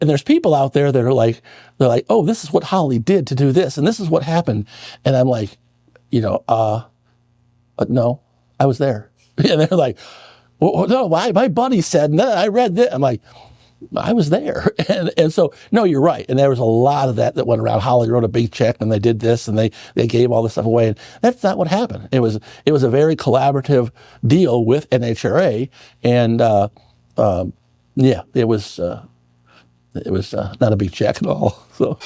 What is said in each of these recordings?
And there's people out there that are like, they're like, oh, this is what Holley did to do this, and this is what happened. And I'm like, no, I was there. And they're like, well, no, my buddy said, no, I read this. I'm like, I was there. And so, no, you're right. And there was a lot of that went around. Holley wrote a big check and they did this and they gave all this stuff away. And that's not what happened. It was a very collaborative deal with NHRA. And, it was not a big check at all. So,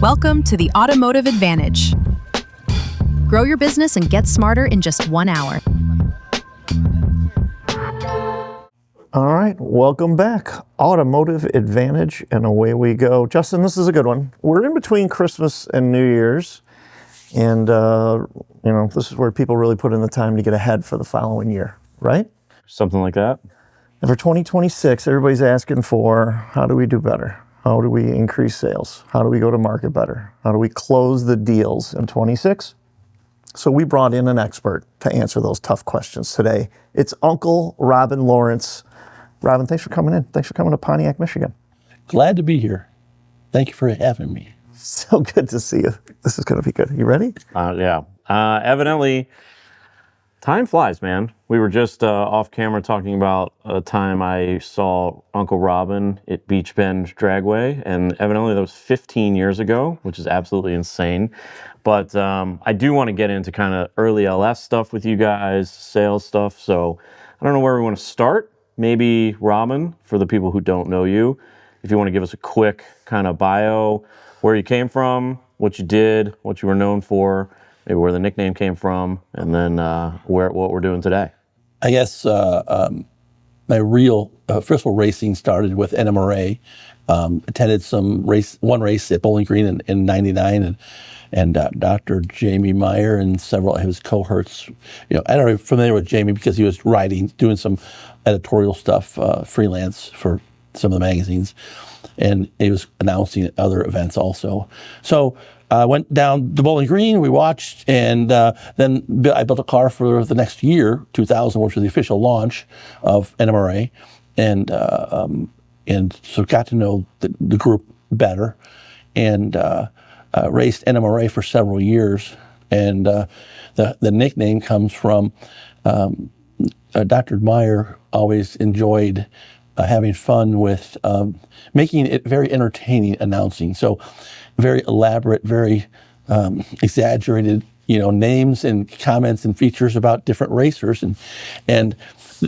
welcome to the Automotive Advantage. Grow your business and get smarter in just 1 hour. All right, welcome back. Automotive Advantage, and away we go. Justin, this is a good one. We're in between Christmas and New Year's, and this is where people really put in the time to get ahead for the following year, right? Something like that. And for 2026, everybody's asking for, how do we do better? How do we increase sales? How do we go to market better? How do we close the deals in 26? So we brought in an expert to answer those tough questions today. It's Uncle Robin Lawrence. Robin, thanks for coming in. Thanks for coming to Pontiac, Michigan. Glad to be here. Thank you for having me. So good to see you. This is going to be good. You ready? Yeah. Evidently, time flies, man. We were just off camera talking about a time I saw Uncle Robin at Beach Bend Dragway, and evidently that was 15 years ago, which is absolutely insane. But I do want to get into kind of early LS stuff with you guys, sales stuff. So I don't know where we want to start. Maybe Robin, for the people who don't know you, if you want to give us a quick kind of bio, where you came from, what you did, what you were known for, maybe where the nickname came from, and then what we're doing today. I guess my real official racing started with NMRA. Attended one race at Bowling Green in '99, and Dr. Jamie Meyer and several of his cohorts. I don't know if you're familiar with Jamie because he was doing some editorial stuff, freelance for some of the magazines, and he was announcing at other events also. So I went down to Bowling Green, we watched, and then I built a car for the next year, 2000, which was the official launch of NMRA, and so got to know the group better, and raced NMRA for several years. And the nickname comes from Dr. Meyer always enjoyed having fun with making it very entertaining announcing. So very elaborate, very exaggerated, names and comments and features about different racers. And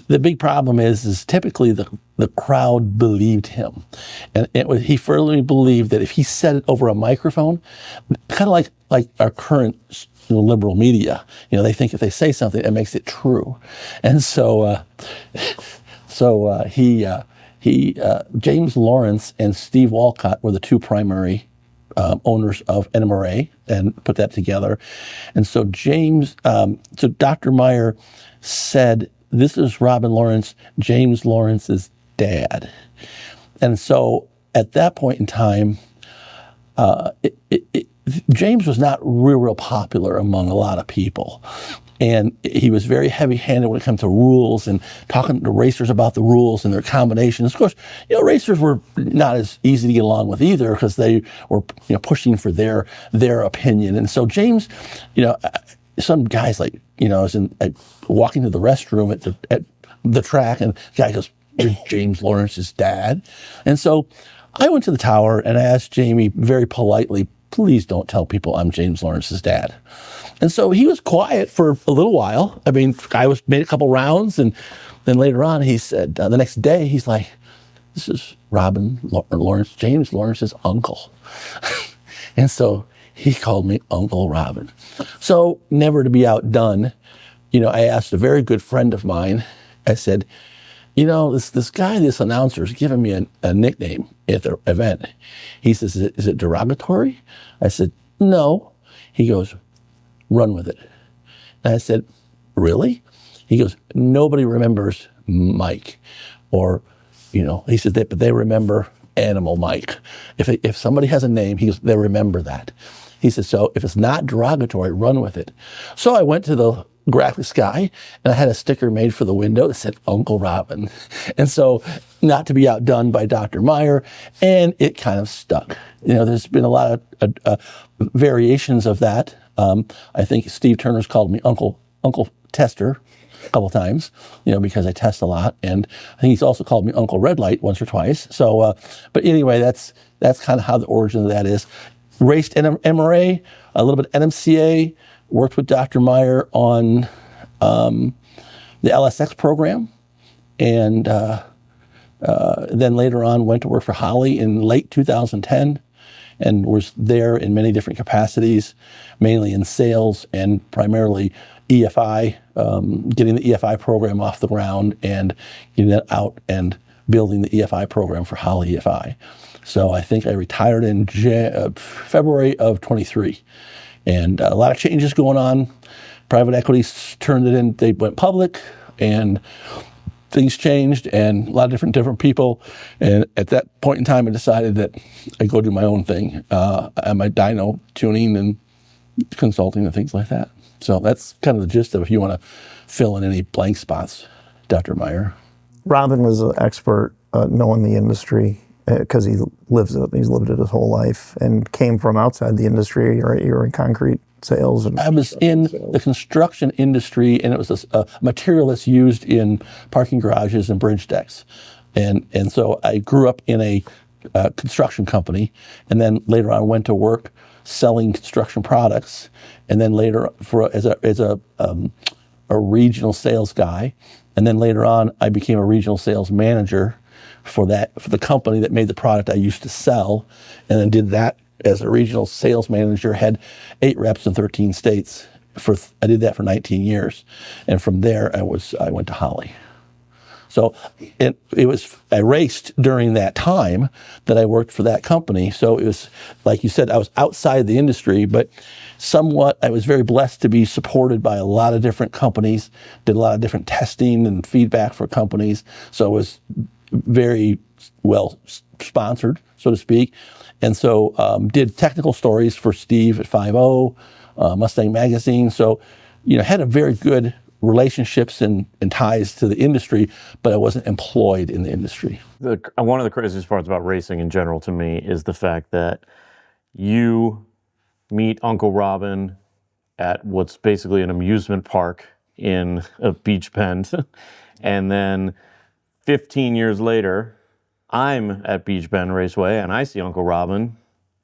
the big problem is typically the crowd believed him. And he firmly believed that if he said it over a microphone, kind of like our current liberal media, they think if they say something, it makes it true. And so James Lawrence and Steve Walcott were the two primary owners of NMRA and put that together. And so Dr. Meyer said, this is Robin Lawrence, James Lawrence's dad. And so at that point in time, James was not real popular among a lot of people. And he was very heavy-handed when it comes to rules and talking to racers about the rules and their combinations. Of course, racers were not as easy to get along with either because they were, pushing for their opinion. And so James, some guys was walking to the restroom at the track, and the guy goes, "You're James Lawrence's dad." And so I went to the tower and I asked Jamie very politely, "Please don't tell people I'm James Lawrence's dad." And so he was quiet for a little while. I mean, made a couple rounds, and then later on he said, the next day, he's like, "This is Robin Lawrence, James Lawrence's uncle." And so he called me Uncle Robin. So never to be outdone, I asked a very good friend of mine, I said, this guy, this announcer is giving me a nickname at the event. He says, is it derogatory? I said, no. He goes, run with it. And I said, really? He goes, nobody remembers Mike. Or, he said, but they remember Animal Mike. If somebody has a name, he goes, they remember that. He said, so if it's not derogatory, run with it. So I went to the graphics guy, and I had a sticker made for the window that said Uncle Robin. And so, not to be outdone by Dr. Meyer, and it kind of stuck. There's been a lot of variations of that. I think Steve Turner's called me Uncle Tester a couple times, because I test a lot, and I think he's also called me Uncle Red Light once or twice. So, but anyway, that's kind of how the origin of that is. Raced MRA, a little bit NMCA, worked with Dr. Meyer on the LSX program, and then later on went to work for Holley in late 2010, and was there in many different capacities, mainly in sales and primarily EFI, getting the EFI program off the ground and getting that out and building the EFI program for Holley EFI. So I think I retired in February of 23. And a lot of changes going on. Private equity turned it in, they went public, and things changed, and a lot of different people. And at that point in time, I decided that I'd go do my own thing. I'm a dyno tuning and consulting and things like that. So that's kind of the gist of, if you want to fill in any blank spots, Dr. Meyer. Robin was an expert knowing the industry because he lives it. He's lived it his whole life and came from outside the industry. Right? You were in concrete sales. I was in the construction industry, and it was a material that's used in parking garages and bridge decks. And so I grew up in a construction company, and then later on went to work selling construction products, and then later as a regional sales guy, and then later on I became a regional sales manager for the company that made the product I used to sell, and then did that as a regional sales manager. Had 8 reps in 13 states. I did that for 19 years, and from there I went to Holley. So I raced during that time that I worked for that company. So it was, like you said, I was outside the industry, but somewhat I was very blessed to be supported by a lot of different companies, did a lot of different testing and feedback for companies. So it was very well sponsored, so to speak. And so did technical stories for Steve at 5.0, Mustang Magazine. So, had a very good relationships and ties to the industry, but I wasn't employed in the industry. One of the craziest parts about racing in general to me is the fact that you meet Uncle Robin at what's basically an amusement park in a Beach Bend, and then 15 years later, I'm at Beach Bend Raceway and I see Uncle Robin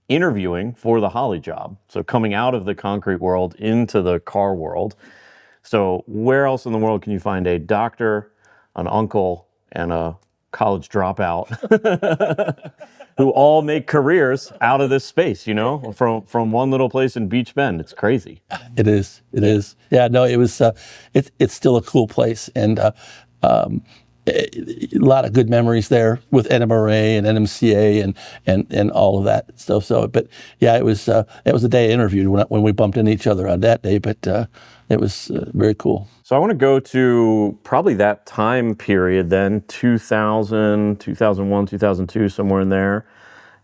interviewing for the Holley job. So coming out of the concrete world into the car world. So where else in the world can you find a doctor, an uncle, and a college dropout who all make careers out of this space, from one little place in Beach Bend? It's crazy. It is. Yeah, no, it was, it's still a cool place. And a lot of good memories there with NMRA and NMCA and all of that stuff. So, but yeah, it was the day I interviewed when we bumped into each other on that day. But it was very cool. So I want to go to probably that time period then, 2000, 2001, 2002, somewhere in there.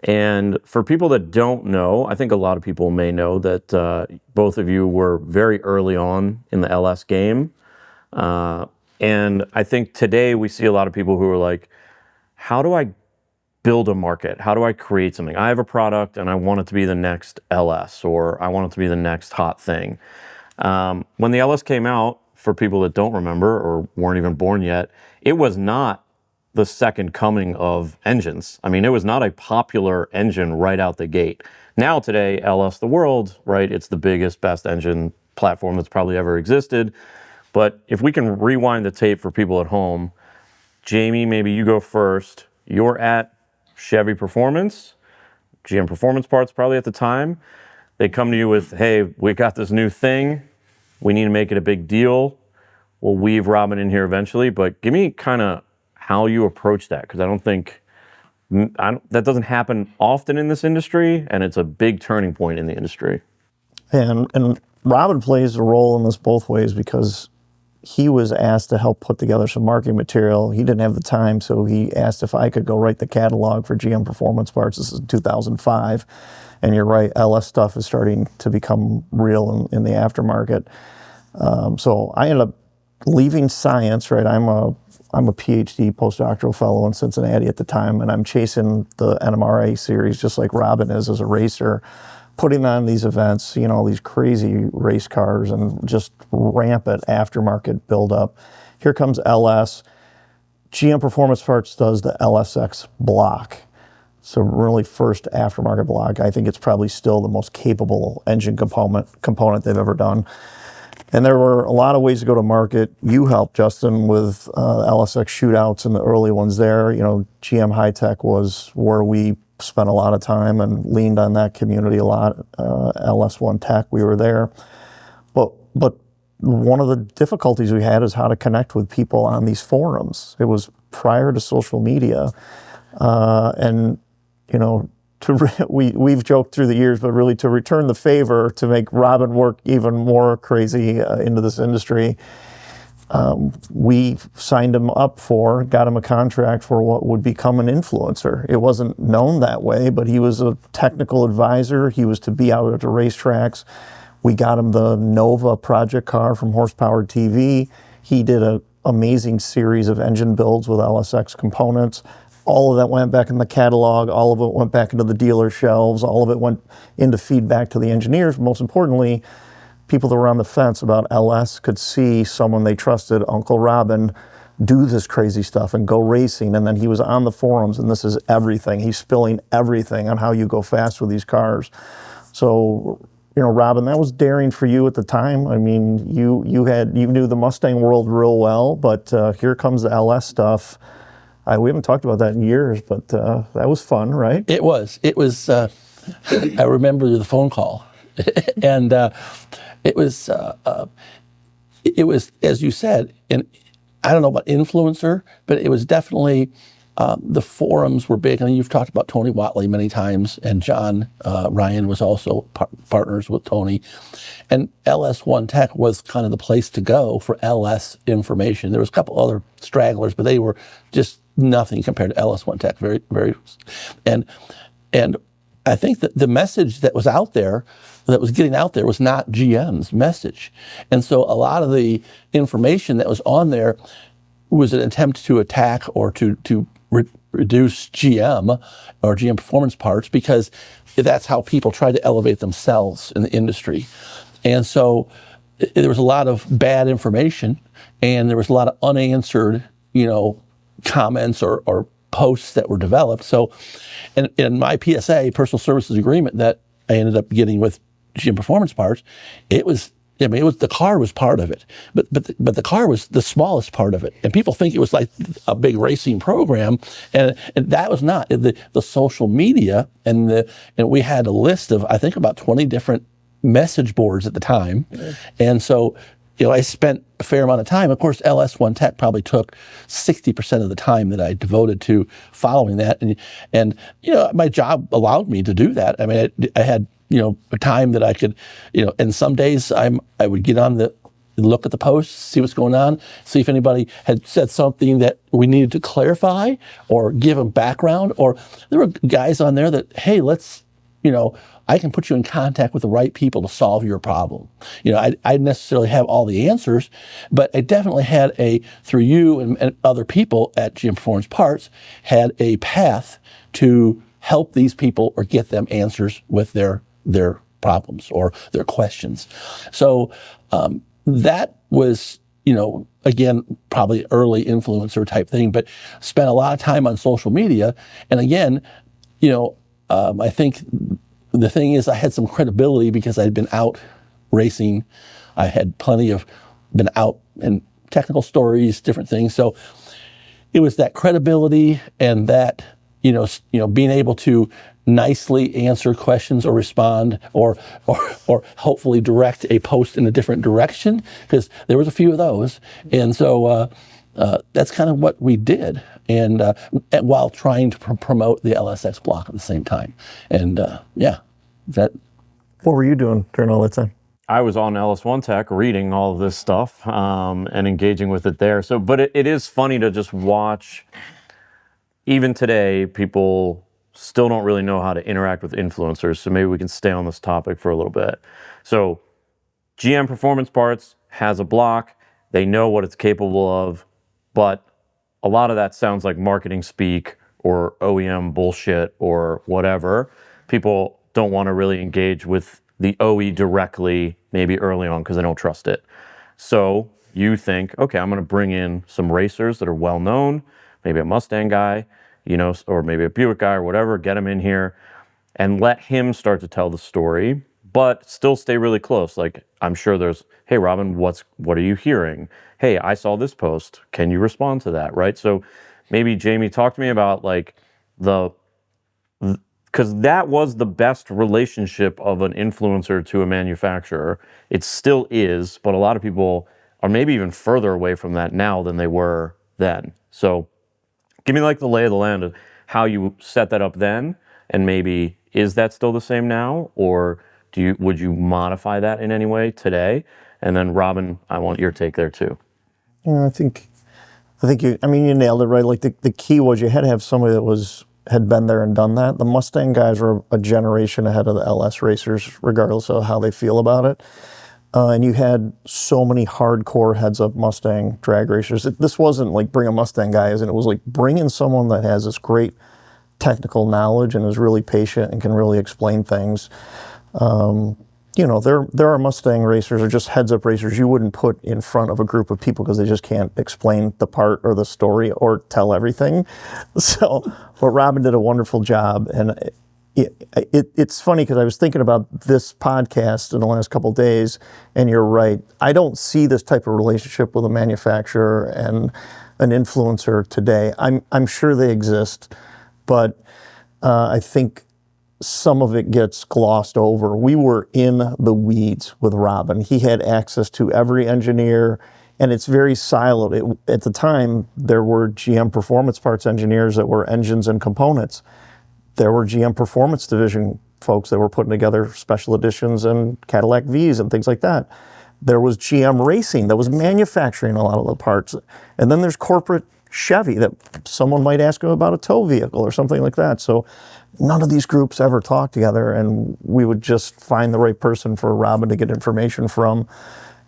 And for people that don't know, I think a lot of people may know that both of you were very early on in the LS game. And I think today we see a lot of people who are like, how do I build a market? How do I create something? I have a product and I want it to be the next LS, or I want it to be the next hot thing. When the LS came out, for people that don't remember or weren't even born yet, it was not the second coming of engines. I mean, it was not a popular engine right out the gate. Now today, LS the world, right? It's the biggest, best engine platform that's probably ever existed. But if we can rewind the tape for people at home, Jamie, maybe you go first. You're at Chevy Performance, GM Performance Parts probably at the time. They come to you with, hey, we got this new thing. We need to make it a big deal. We'll weave Robin in here eventually, but give me kind of how you approach that, because that doesn't happen often in this industry, and it's a big turning point in the industry. And Robin plays a role in this both ways, because he was asked to help put together some marketing material. He didn't have the time, so he asked if I could go write the catalog for GM Performance Parts. This is 2005. And you're right, LS stuff is starting to become real in the aftermarket. So I ended up leaving science, right? I'm a PhD postdoctoral fellow in Cincinnati at the time, and I'm chasing the NMRA series just like Robin is as a racer, putting on these events, these crazy race cars and just rampant aftermarket buildup. Here comes LS. GM Performance Parts does the LSX block. So really first aftermarket block. I think it's probably still the most capable engine component they've ever done. And there were a lot of ways to go to market. You helped, Justin, with LSX shootouts and the early ones there. GM High Tech was where we spent a lot of time and leaned on that community a lot. LS1 Tech, we were there. But one of the difficulties we had is how to connect with people on these forums. It was prior to social media. We've joked through the years, but really to return the favor, to make Robin work even more crazy into this industry, we signed him up got him a contract for what would become an influencer. It wasn't known that way, but he was a technical advisor. He was to be out at the racetracks. We got him the Nova project car from Horsepower TV. He did an amazing series of engine builds with LSX components. All of that went back in the catalog. All of it went back into the dealer shelves. All of it went into feedback to the engineers. Most importantly, people that were on the fence about LS could see someone they trusted, Uncle Robin, do this crazy stuff and go racing. And then he was on the forums, and this is everything. He's spilling everything on how you go fast with these cars. So, Robin, that was daring for you at the time. I mean, you knew the Mustang world real well, but here comes the LS stuff. We haven't talked about that in years, but that was fun, right? It was. I remember the phone call, and it was, as you said, and I don't know about influencer, but it was definitely, the forums were big. I mean, you've talked about Tony Watley many times, and John Ryan was also partners with Tony. And LS1 Tech was kind of the place to go for LS information. There was a couple other stragglers, but they were just nothing compared to LS1 Tech. Very, very, and I think that the message that was out there, that was getting out there, was not GM's message. And so a lot of the information that was on there was an attempt to attack or to reduce GM or GM Performance Parts, because that's how people try to elevate themselves in the industry. And so there was a lot of bad information, and there was a lot of unanswered, comments or posts that were developed. So in my PSA, personal services agreement, that I ended up getting with GM Performance Parts, the car was part of it, but the car was the smallest part of it, and people think it was like a big racing program, and that was not. The social media and we had a list of, I think, about 20 different message boards at the time, and so I spent a fair amount of time. Of course, LS1 Tech probably took 60% of the time that I devoted to following that, and my job allowed me to do that. I mean, I had a time that I could, and some days I would get on look at the posts, see what's going on, see if anybody had said something that we needed to clarify or give them background. Or there were guys on there that, hey, let's, I can put you in contact with the right people to solve your problem. I didn't necessarily have all the answers, but I definitely had through you and other people at GM Performance Parts, had a path to help these people or get them answers with their problems or their questions. So that was, again, probably early influencer type thing, but spent a lot of time on social media. And again, I think the thing is I had some credibility because I'd been out racing. I had been out in technical stories, different things. So it was that credibility and that, being able to nicely answer questions or respond or hopefully direct a post in a different direction, because there was a few of those. And so that's kind of what we did, and while trying to promote the LSX block at the same time. And that. What were you doing during all that time? I was on LS1 Tech reading all of this stuff and engaging with it there. So, but it is funny to just watch. Even today, people still don't really know how to interact with influencers, so maybe we can stay on this topic for a little bit. So GM Performance Parts has a block, they know what it's capable of, but a lot of that sounds like marketing speak or OEM bullshit or whatever. People don't want to really engage with the OE directly, maybe early on, because they don't trust it. So you think, okay, I'm going to bring in some racers that are well known, maybe a Mustang guy, or maybe a Buick guy or whatever, get him in here and let him start to tell the story, but still stay really close. Like, I'm sure there's, hey, Robin, what are you hearing? Hey, I saw this post. Can you respond to that, right? So maybe, Jamie, talk to me about like because that was the best relationship of an influencer to a manufacturer. It still is, but a lot of people are maybe even further away from that now than they were then. So give me like the lay of the land of how you set that up then, and maybe is that still the same now, or would you modify that in any way today? And then Robin, I want your take there too. Yeah, I think you nailed it right. Like the key was you had to have somebody that had been there and done that. The Mustang guys were a generation ahead of the LS racers, regardless of how they feel about it. And you had so many hardcore heads-up Mustang drag racers. This wasn't like bring a Mustang guy, it was like bring in someone that has this great technical knowledge and is really patient and can really explain things. There are Mustang racers or just heads-up racers you wouldn't put in front of a group of people because they just can't explain the part or the story or tell everything. So, but Robin did a wonderful job, and it's funny because I was thinking about this podcast in the last couple of days, and you're right. I don't see this type of relationship with a manufacturer and an influencer today. I'm sure they exist, but I think some of it gets glossed over. We were in the weeds with Robin. He had access to every engineer, and it's very siloed. At the time, there were GM Performance Parts engineers that were engines and components. There were GM Performance Division folks that were putting together special editions and Cadillac V's and things like that. There was GM Racing that was manufacturing a lot of the parts. And then there's corporate Chevy that someone might ask him about a tow vehicle or something like that. So none of these groups ever talked together, and we would just find the right person for Robin to get information from.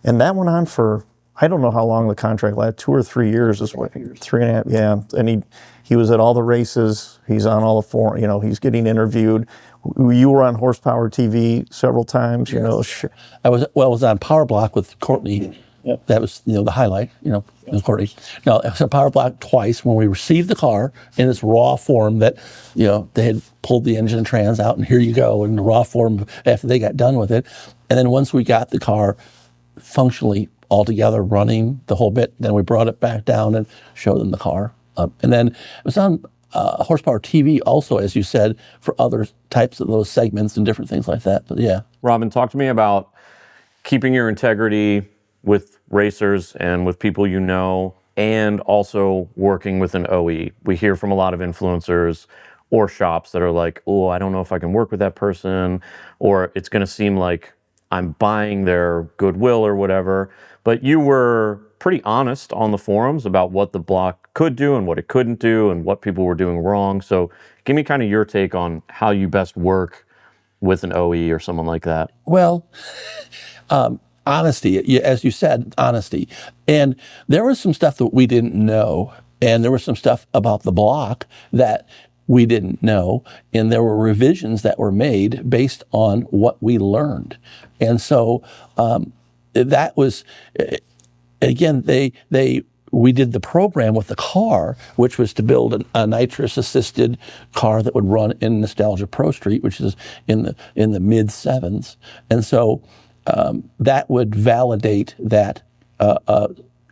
And that went on for, I don't know how long the contract lasted, 2 or 3 years. 3.5, yeah. And he was at all the races. He's on all the forums, he's getting interviewed. You were on Horsepower TV several times, Yes. I was on Power Block with Courtney. Yep. That was, the highlight, with Courtney. Now, I was on Power Block twice when we received the car in this raw form that, they had pulled the engine and trans out, and here you go, in the raw form after they got done with it. And then once we got the car functionally all together running the whole bit, then we brought it back down and showed them the car. And then it was on Horsepower TV also, as you said, for other types of those segments and different things like that. But yeah. Robin, talk to me about keeping your integrity with racers and with people and also working with an OE. We hear from a lot of influencers or shops that are like, oh, I don't know if I can work with that person, or it's going to seem like I'm buying their goodwill or whatever. But you were pretty honest on the forums about what the block could do and what it couldn't do and what people were doing wrong. So give me kind of your take on how you best work with an OE or someone like that. Well, honesty, as you said, honesty. And there was some stuff that we didn't know, and there was some stuff about the block that we didn't know, and there were revisions that were made based on what we learned. And so that was, again, we did the program with the car, which was to build a nitrous-assisted car that would run in Nostalgia Pro Street, which is in the mid-sevens. And so that would validate that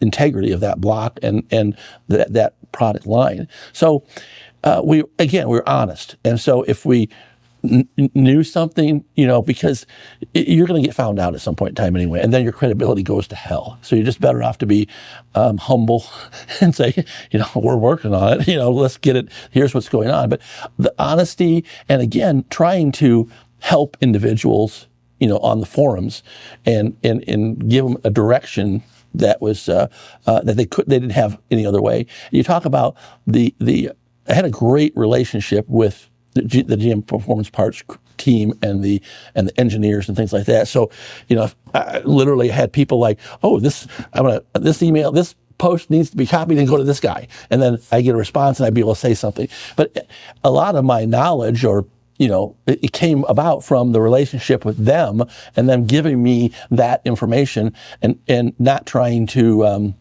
integrity of that block and that product line. So we were honest. And so if we knew something, because you're going to get found out at some point in time anyway, and then your credibility goes to hell. So you're just better off to be humble and say, we're working on it. Let's get it. Here's what's going on. But the honesty, and again, trying to help individuals, on the forums, and give them a direction that was that they didn't have any other way. You talk about I had a great relationship with the GM Performance Parts team and the engineers and things like that. So, I literally had people like, oh, this email, this post needs to be copied and go to this guy. And then I get a response and I'd be able to say something. But a lot of my knowledge it came about from the relationship with them and them giving me that information and not trying to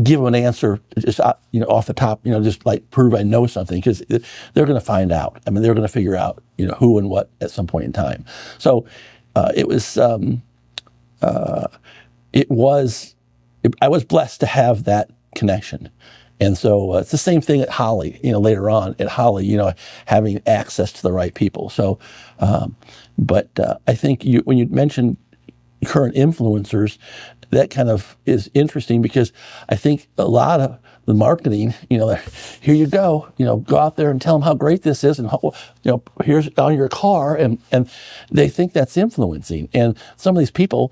give them an answer just off the top, just like prove I know something, because they're going to find out. I mean, they're going to figure out who and what at some point in time. So I was blessed to have that connection. And so it's the same thing at Holley, later on at Holley, having access to the right people. So, but I think when you mentioned current influencers, that kind of is interesting, because I think a lot of the marketing, here you go, go out there and tell them how great this is, and here's on your car, and they think that's influencing. And some of these people,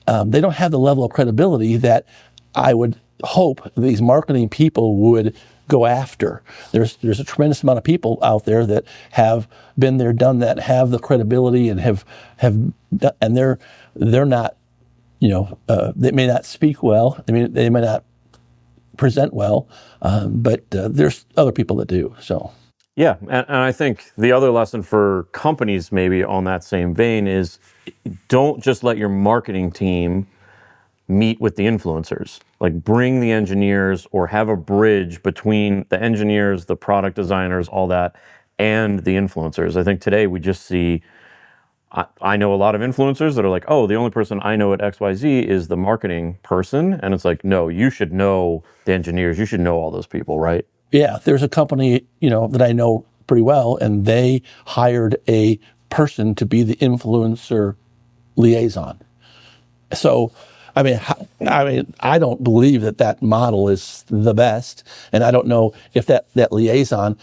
they don't have the level of credibility that I would hope these marketing people would go after. There's a tremendous amount of people out there that have been there, done that, have the credibility, and and they're not, they may not speak well. I mean, they may not present well, but there's other people that do. So. Yeah, and I think the other lesson for companies, maybe on that same vein, is don't just let your marketing team meet with the influencers. Like, bring the engineers, or have a bridge between the engineers, the product designers, all that, and the influencers. I think today we just see, I know a lot of influencers that are like, oh, the only person I know at XYZ is the marketing person. And it's like, no, you should know the engineers. You should know all those people, right? Yeah, there's a company, that I know pretty well, and they hired a person to be the influencer liaison. So, I mean, I don't believe that model is the best, and I don't know if the liaison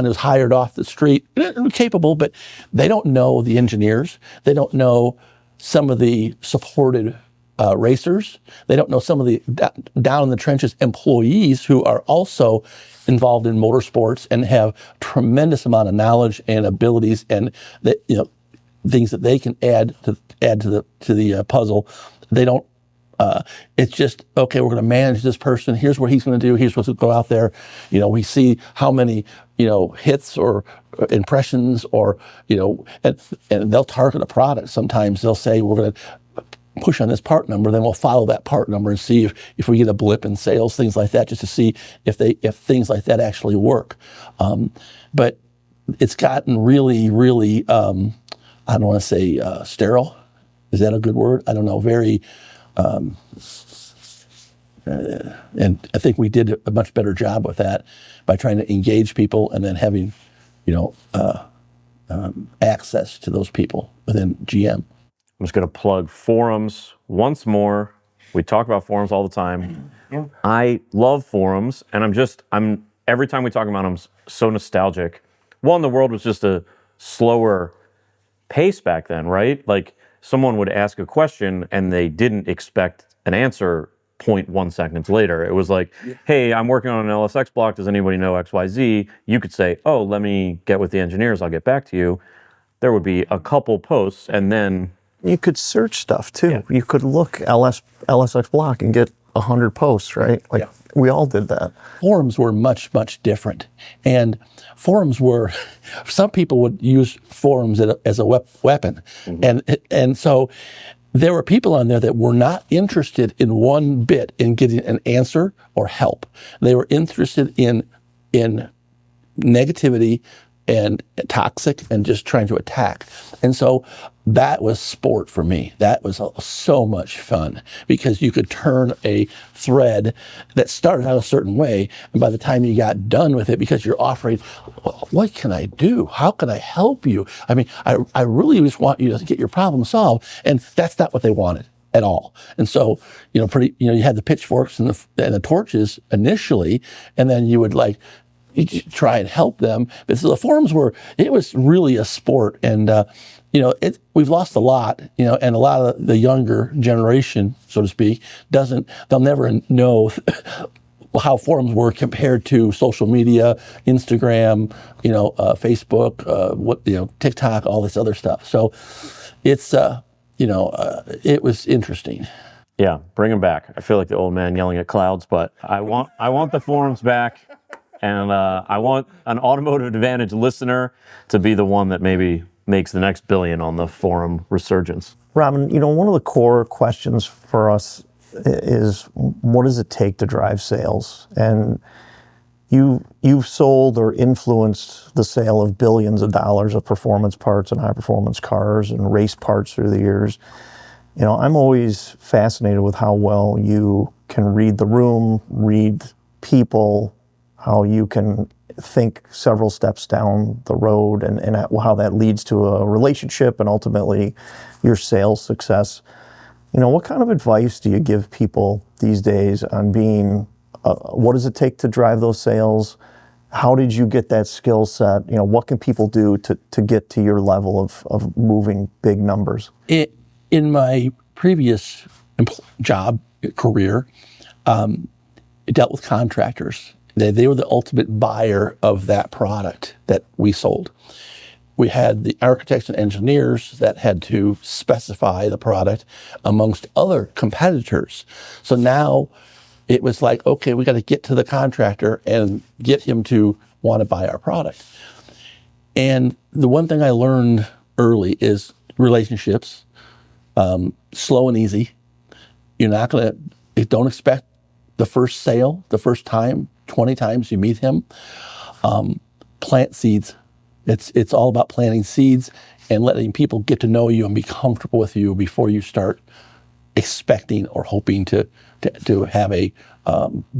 is hired off the street, capable, but they don't know the engineers. They don't know some of the supported racers. They don't know some of the down in the trenches employees who are also involved in motorsports and have tremendous amount of knowledge and abilities, and that things that they can add to the puzzle. They don't. It's just, okay, we're going to manage this person. Here's what he's going to do. He's supposed to go out there. We see how many, hits or impressions, or, and they'll target a product. Sometimes they'll say, we're going to push on this part number, then we'll follow that part number and see if we get a blip in sales, things like that, just to see if things like that actually work. But it's gotten really, really, I don't want to say sterile. Is that a good word? I don't know. Very, and I think we did a much better job with that by trying to engage people and then having, access to those people within GM. I'm just going to plug forums once more. We talk about forums all the time. Yeah. I love forums, and I'm every time we talk about them, I'm so nostalgic. One, the world was just a slower pace back then, right? Like, someone would ask a question and they didn't expect an answer 0.1 seconds later. It was like, hey, I'm working on an LSX block. Does anybody know XYZ? You could say, oh, let me get with the engineers. I'll get back to you. There would be a couple posts, and then you could search stuff too. Yeah. You could look LSX block and get 100 posts, right? Like, we all did that. Forums were much, much different. And forums were, some people would use forums as a weapon. Mm-hmm. And so there were people on there that were not interested in one bit in getting an answer or help. They were interested in negativity and toxic and just trying to attack. And so that was sport for me. That was so much fun, because you could turn a thread that started out a certain way, and by the time you got done with it, because you're offering, well, what can I do? How can I help you? I mean, I really just want you to get your problem solved, and that's not what they wanted at all. And so, you had the pitchforks and the torches initially, and then you would you try and help them. But so the forums it was really a sport. And, we've lost a lot, and a lot of the younger generation, so to speak, they'll never know how forums were compared to social media, Instagram, Facebook, TikTok, all this other stuff. So it's, it was interesting. Yeah, bring them back. I feel like the old man yelling at clouds, but I want the forums back, and I want an Automotive Advantage listener to be the one that maybe makes the next billion on the forum resurgence. Robin, one of the core questions for us is, what does it take to drive sales? And you've sold or influenced the sale of billions of dollars of performance parts and high performance cars and race parts through the years. I'm always fascinated with how well you can read the room, read people, how you can think several steps down the road, and how that leads to a relationship and ultimately your sales success. What kind of advice do you give people these days on being, what does it take to drive those sales? How did you get that skill set? What can people do to get to your level of moving big numbers? In my previous job career, it dealt with contractors. They were the ultimate buyer of that product that we sold. We had the architects and engineers that had to specify the product amongst other competitors. So now it was like, okay, we got to get to the contractor and get him to want to buy our product. And the one thing I learned early is relationships, slow and easy. Don't expect the first sale, the first time, 20 times you meet him. Plant seeds. It's all about planting seeds and letting people get to know you and be comfortable with you before you start expecting or hoping to have a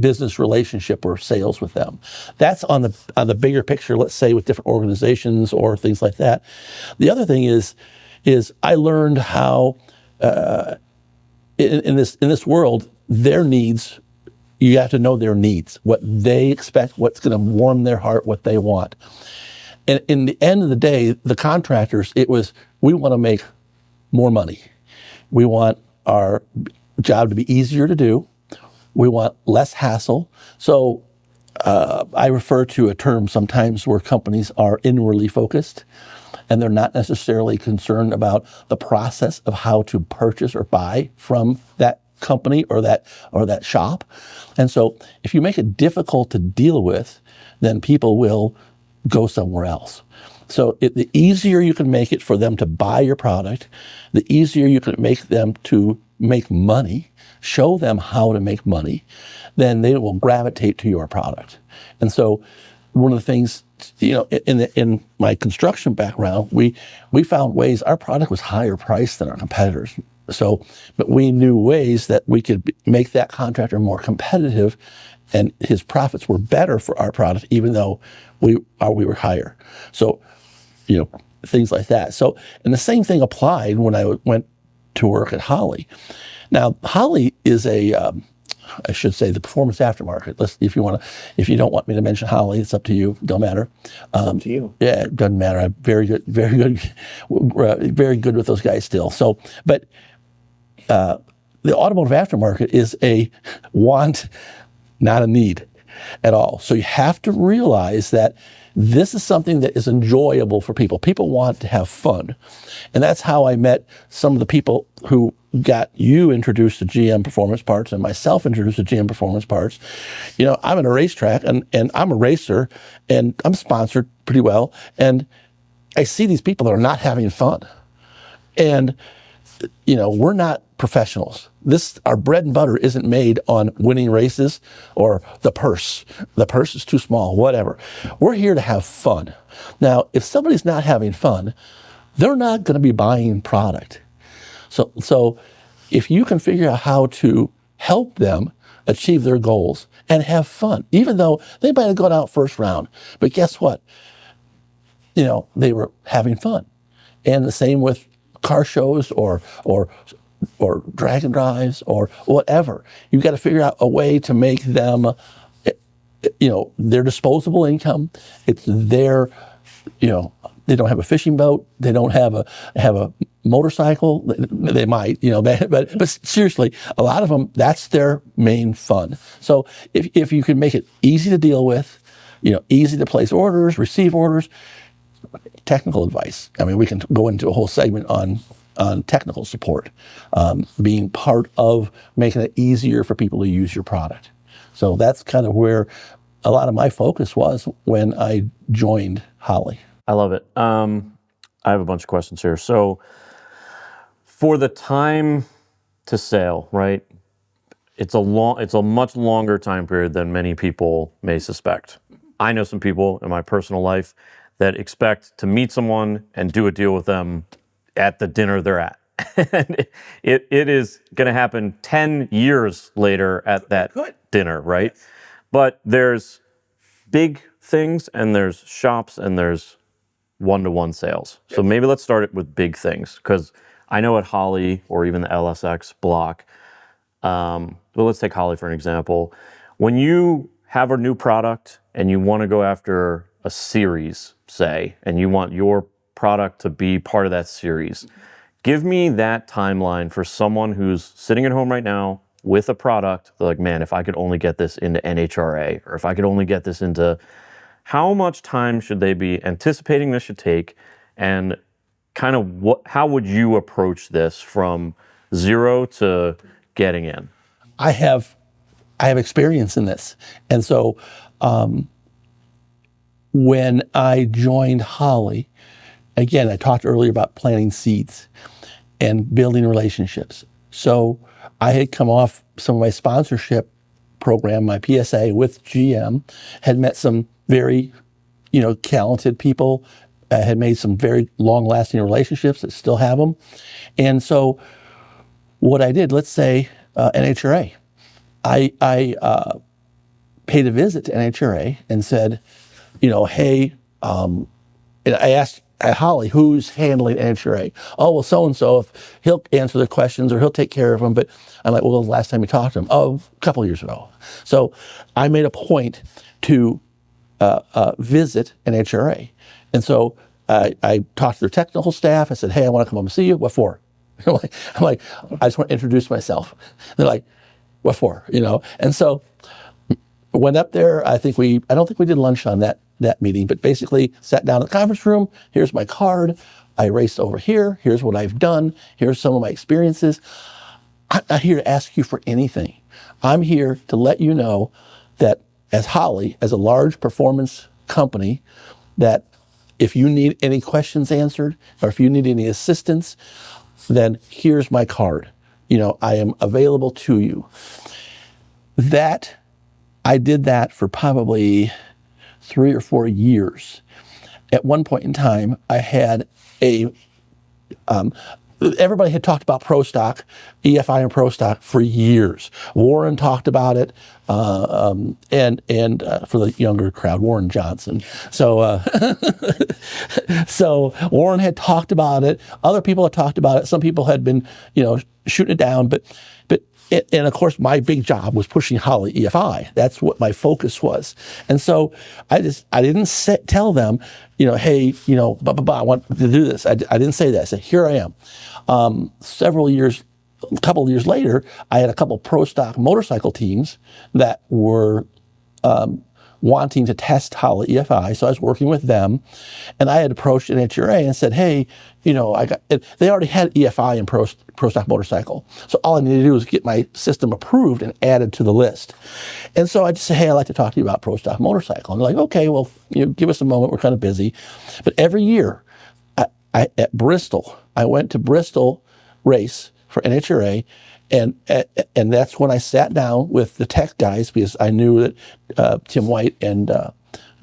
business relationship or sales with them. That's on the bigger picture, let's say with different organizations or things like that. The other thing is I learned how in this world, their needs, you have to know their needs, what they expect, what's going to warm their heart, what they want. And in the end of the day, the contractors, it was, we want to make more money. We want our job to be easier to do. We want less hassle. So I refer to a term sometimes where companies are inwardly focused and they're not necessarily concerned about the process of how to purchase or buy from that company or that shop. And so if you make it difficult to deal with, then people will go somewhere else. So the easier you can make it for them to buy your product, the easier you can make them to make money, show them how to make money, then they will gravitate to your product. And so one of the things, in my construction background, we found ways, our product was higher priced than our competitors. So, but we knew ways that we could make that contractor more competitive, and his profits were better for our product, even though we were higher. So, things like that. So, and the same thing applied when I went to work at Holley. Now, Holley is I should say the performance aftermarket. If you don't want me to mention Holley, it's up to you. Don't matter. It's up to you. Yeah, it doesn't matter. I'm very good with those guys still. So, but the automotive aftermarket is a want, not a need at all. So you have to realize that this is something that is enjoyable for people. People want to have fun. And that's how I met some of the people who got you introduced to GM Performance Parts and myself introduced to GM Performance Parts. I'm in a racetrack and I'm a racer and I'm sponsored pretty well. And I see these people that are not having fun. And, we're not professionals. Our bread and butter isn't made on winning races or the purse. The purse is too small, whatever. We're here to have fun. Now, if somebody's not having fun, they're not going to be buying product. So if you can figure out how to help them achieve their goals and have fun, even though they might have gone out first round, but guess what? They were having fun. And the same with car shows or drag and drives or whatever. You've got to figure out a way to make them, their disposable income. It's their, they don't have a fishing boat. They don't have a motorcycle, they might, but seriously, a lot of them, that's their main fun. So if you can make it easy to deal with, easy to place orders, receive orders, technical advice. I mean, we can go into a whole segment on technical support, being part of making it easier for people to use your product. So that's kind of where a lot of my focus was when I joined Holley. I love it. I have a bunch of questions here. So for the time to sale, right? It's a much longer time period than many people may suspect. I know some people in my personal life that expect to meet someone and do a deal with them at the dinner they're at. And it is going to happen 10 years later at that dinner, right? Yes. But there's big things and there's shops and there's one-to-one sales. Yes. So maybe let's start it with big things, because I know at Holley or even the LSX block, well, let's take Holley for an example. When you have a new product and you want to go after a series, say, and you want your product to be part of that series, give me that timeline for someone who's sitting at home right now with a product. They're like, man, if I could only get this into NHRA, or if I could only get this into, how much time should they be anticipating this should take, and kind of how would you approach this from zero to getting in? I have experience in this. And so when I joined Holley, again, I talked earlier about planting seeds and building relationships. So I had come off some of my sponsorship program, my PSA with GM, had met some very, talented people, had made some very long-lasting relationships that still have them. And so what I did, let's say NHRA, I paid a visit to NHRA and said, hey, and I asked at Holley, who's handling NHRA? Oh, well, so-and-so, if he'll answer the questions or he'll take care of them. But I'm like, well, the last time you talked to him? Oh, a couple of years ago. So I made a point to visit NHRA. And so I talked to their technical staff. I said, hey, I want to come up and see you. What for? I'm like, I just want to introduce myself. They're like, what for? And so went up there. I don't think we did lunch on that meeting, but basically sat down in the conference room. Here's my card. I raced over here. Here's what I've done. Here's some of my experiences. I'm not here to ask you for anything. I'm here to let you know that as Holley, as a large performance company, that if you need any questions answered or if you need any assistance, then here's my card. I am available to you. I did that for probably 3 or 4 years. At one point in time, I had everybody had talked about Pro Stock, EFI and Pro Stock for years. Warren talked about it, and for the younger crowd, Warren Johnson. So, so Warren had talked about it. Other people had talked about it. Some people had been, shooting it down, and of course, my big job was pushing Holley EFI. That's what my focus was. And so I didn't tell them, hey, I want to do this. I didn't say that. I said, here I am. A couple of years later, I had a couple Pro Stock motorcycle teams that were wanting to test Holley EFI. So I was working with them, and I had approached NHRA and said, hey, they already had EFI and Pro Stock motorcycle. So all I needed to do was get my system approved and added to the list. And so I just said, hey, I'd like to talk to you about Pro Stock motorcycle. And they're like, okay, well, give us a moment. We're kind of busy. But every year at Bristol, I went to Bristol race for NHRA. And that's when I sat down with the tech guys, because I knew that Tim White and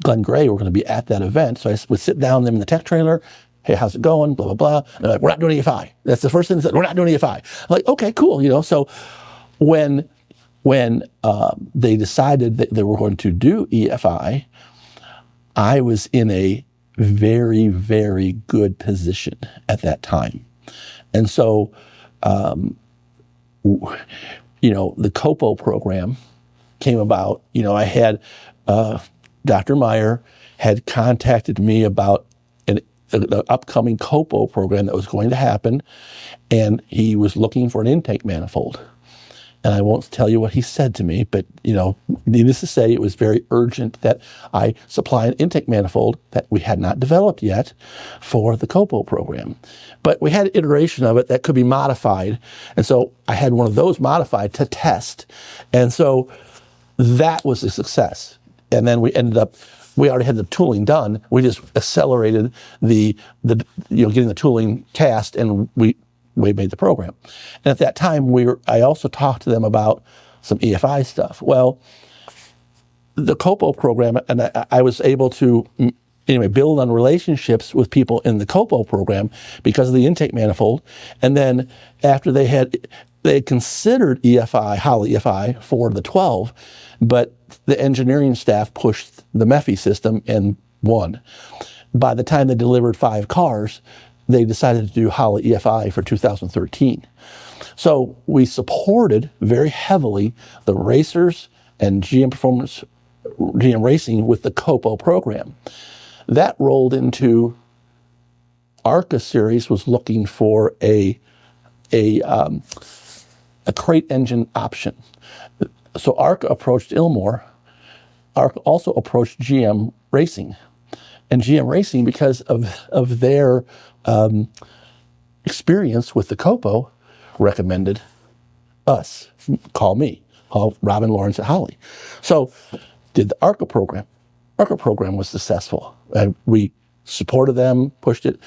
Glenn Gray were going to be at that event. So I would sit down with them in the tech trailer. Hey, how's it going? Blah, blah, blah. And they're like, we're not doing EFI. That's the first thing they said. We're not doing EFI. I'm like, okay, cool. So when they decided that they were going to do EFI, I was in a very, very good position at that time. And so, the COPO program came about. I had Dr. Meyer had contacted me about the upcoming COPO program that was going to happen, and he was looking for an intake manifold. And I won't tell you what he said to me, but needless to say, it was very urgent that I supply an intake manifold that we had not developed yet for the COPO program. But we had an iteration of it that could be modified, and so I had one of those modified to test. And so that was a success. And then we already had the tooling done. We just accelerated the getting the tooling cast, and we made the program. And at that time, I also talked to them about some EFI stuff. Well, the COPO program, and I was able to build on relationships with people in the COPO program because of the intake manifold. And then after they had considered EFI, Holley EFI for the 12, but the engineering staff pushed the MEFI system and won. By the time they delivered 5 cars, they decided to do Holley EFI for 2013. So we supported very heavily the racers and GM Racing with the COPO program. That rolled into ARCA Series was looking for a crate engine option. So ARCA approached Ilmor. ARCA also approached GM Racing. And GM Racing, because of their experience with the COPO, recommended us. Call Robin Lawrence at Holley. So did the ARCA program. ARCA program was successful. And we supported them, pushed it.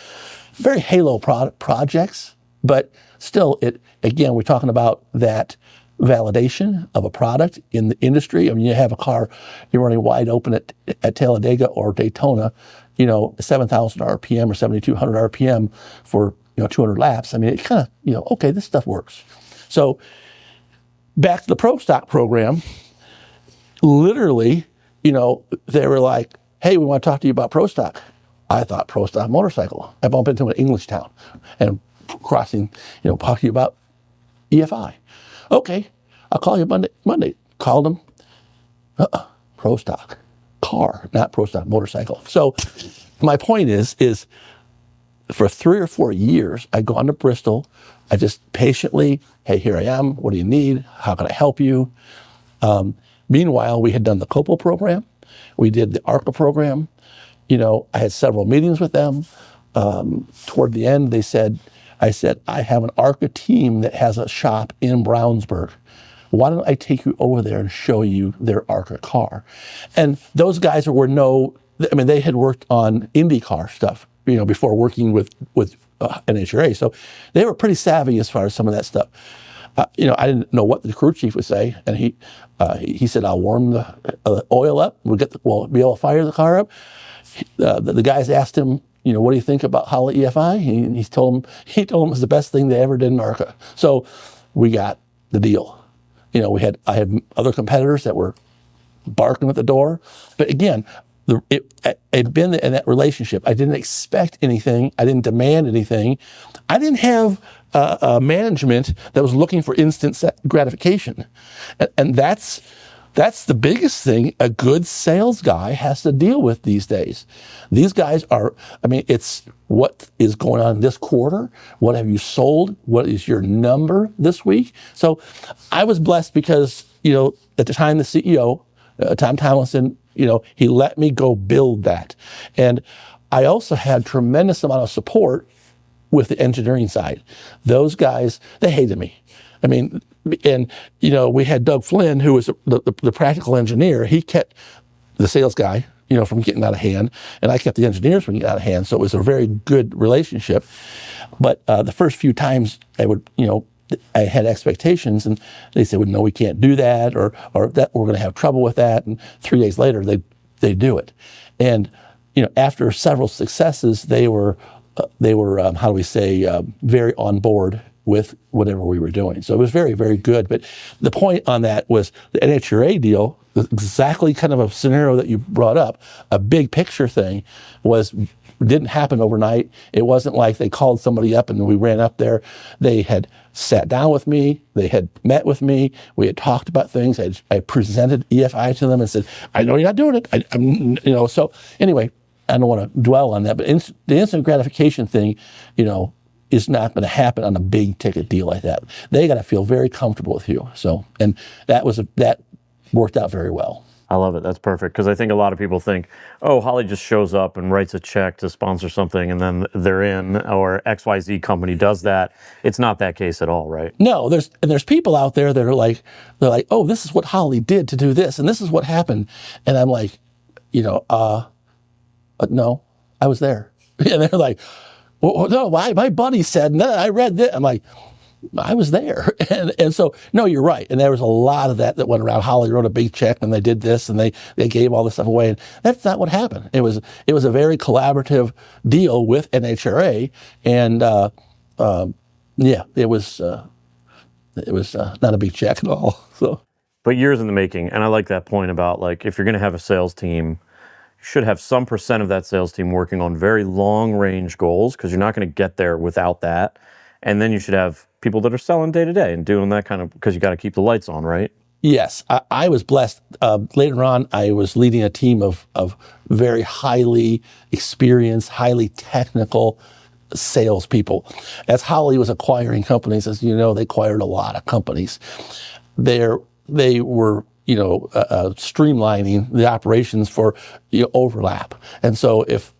Very halo projects, but still, we're talking about that validation of a product in the industry. I mean, you have a car, you're running wide open at Talladega or Daytona, 7,000 RPM or 7,200 RPM for 200 laps. I mean, it kind of okay, this stuff works. So back to the Pro Stock program. Literally, they were like, "Hey, we want to talk to you about Pro Stock." I thought Pro Stock motorcycle. I bumped into an English town and crossing, talk to you about EFI. Okay, I'll call you Monday. Called them. Pro Stock car, not Pro Stock motorcycle. So my point is for 3 or 4 years, I'd gone to Bristol. I just patiently, "Hey, here I am. What do you need? How can I help you?" Meanwhile, we had done the COPO program. We did the ARCA program. I had several meetings with them. Toward the end, I said, "I have an ARCA team that has a shop in Brownsburg. Why don't I take you over there and show you their ARCA car?" And those guys they had worked on IndyCar stuff, before working with NHRA. So they were pretty savvy as far as some of that stuff. I didn't know what the crew chief would say, and he said, "I'll warm the oil up. We'll be able to fire the car up." The guys asked him, "What do you think about Holley EFI?" He told them it was the best thing they ever did in ARCA. So we got the deal. I had other competitors that were barking at the door, but again, I'd been in that relationship. I didn't expect anything. I didn't demand anything. I didn't have a management that was looking for instant gratification, and that's the biggest thing a good sales guy has to deal with these days. These guys it's what is going on this quarter? What have you sold? What is your number this week? So I was blessed because, at the time, the CEO, Tom Tomlinson, he let me go build that. And I also had tremendous amount of support with the engineering side. Those guys, they hated me. We had Doug Flynn, who was the practical engineer. He kept the sales guy, from getting out of hand, and I kept the engineers from getting out of hand. So it was a very good relationship. But the first few times I had expectations, and they said, "Well, no, we can't do that," or that we're going to have trouble with that. And 3 days later, they do it. And after several successes, they were very on board with whatever we were doing. So it was very, very good. But the point on that was the NHRA deal, exactly kind of a scenario that you brought up, a big picture thing, didn't happen overnight. It wasn't like they called somebody up and we ran up there. They had sat down with me. They had met with me. We had talked about things. I presented EFI to them and said, "I know you're not doing it." So anyway, I don't want to dwell on that, but the instant gratification thing, is not going to happen on a big ticket deal like that. They got to feel very comfortable with you. So, and that worked out very well. I love it. That's perfect. Because I think a lot of people think, oh, Holley just shows up and writes a check to sponsor something and then they're in, or XYZ company does that. It's not that case at all, right? No, there's people out there that are like, oh, this is what Holley did to do this, and this is what happened. And I'm like, no, I was there. And they're like, well, no, my buddy said, no, I read this. I'm like, I was there. And so, no, you're right. And there was a lot of that went around. Holley wrote a big check and they did this and they gave all this stuff away. And that's not what happened. It was a very collaborative deal with NHRA. And it was not a big check at all. So, but years in the making. And I like that point about, like, if you're going to have a sales team, you should have some percent of that sales team working on very long range goals, because you're not going to get there without that. And then you should have people that are selling day to day and doing that kind of, because you got to keep the lights on, right? Yes, I was blessed. Later on, I was leading a team of very highly experienced, highly technical salespeople. As Holley was acquiring companies, as you know, they acquired a lot of companies. They were streamlining the operations for overlap. And so if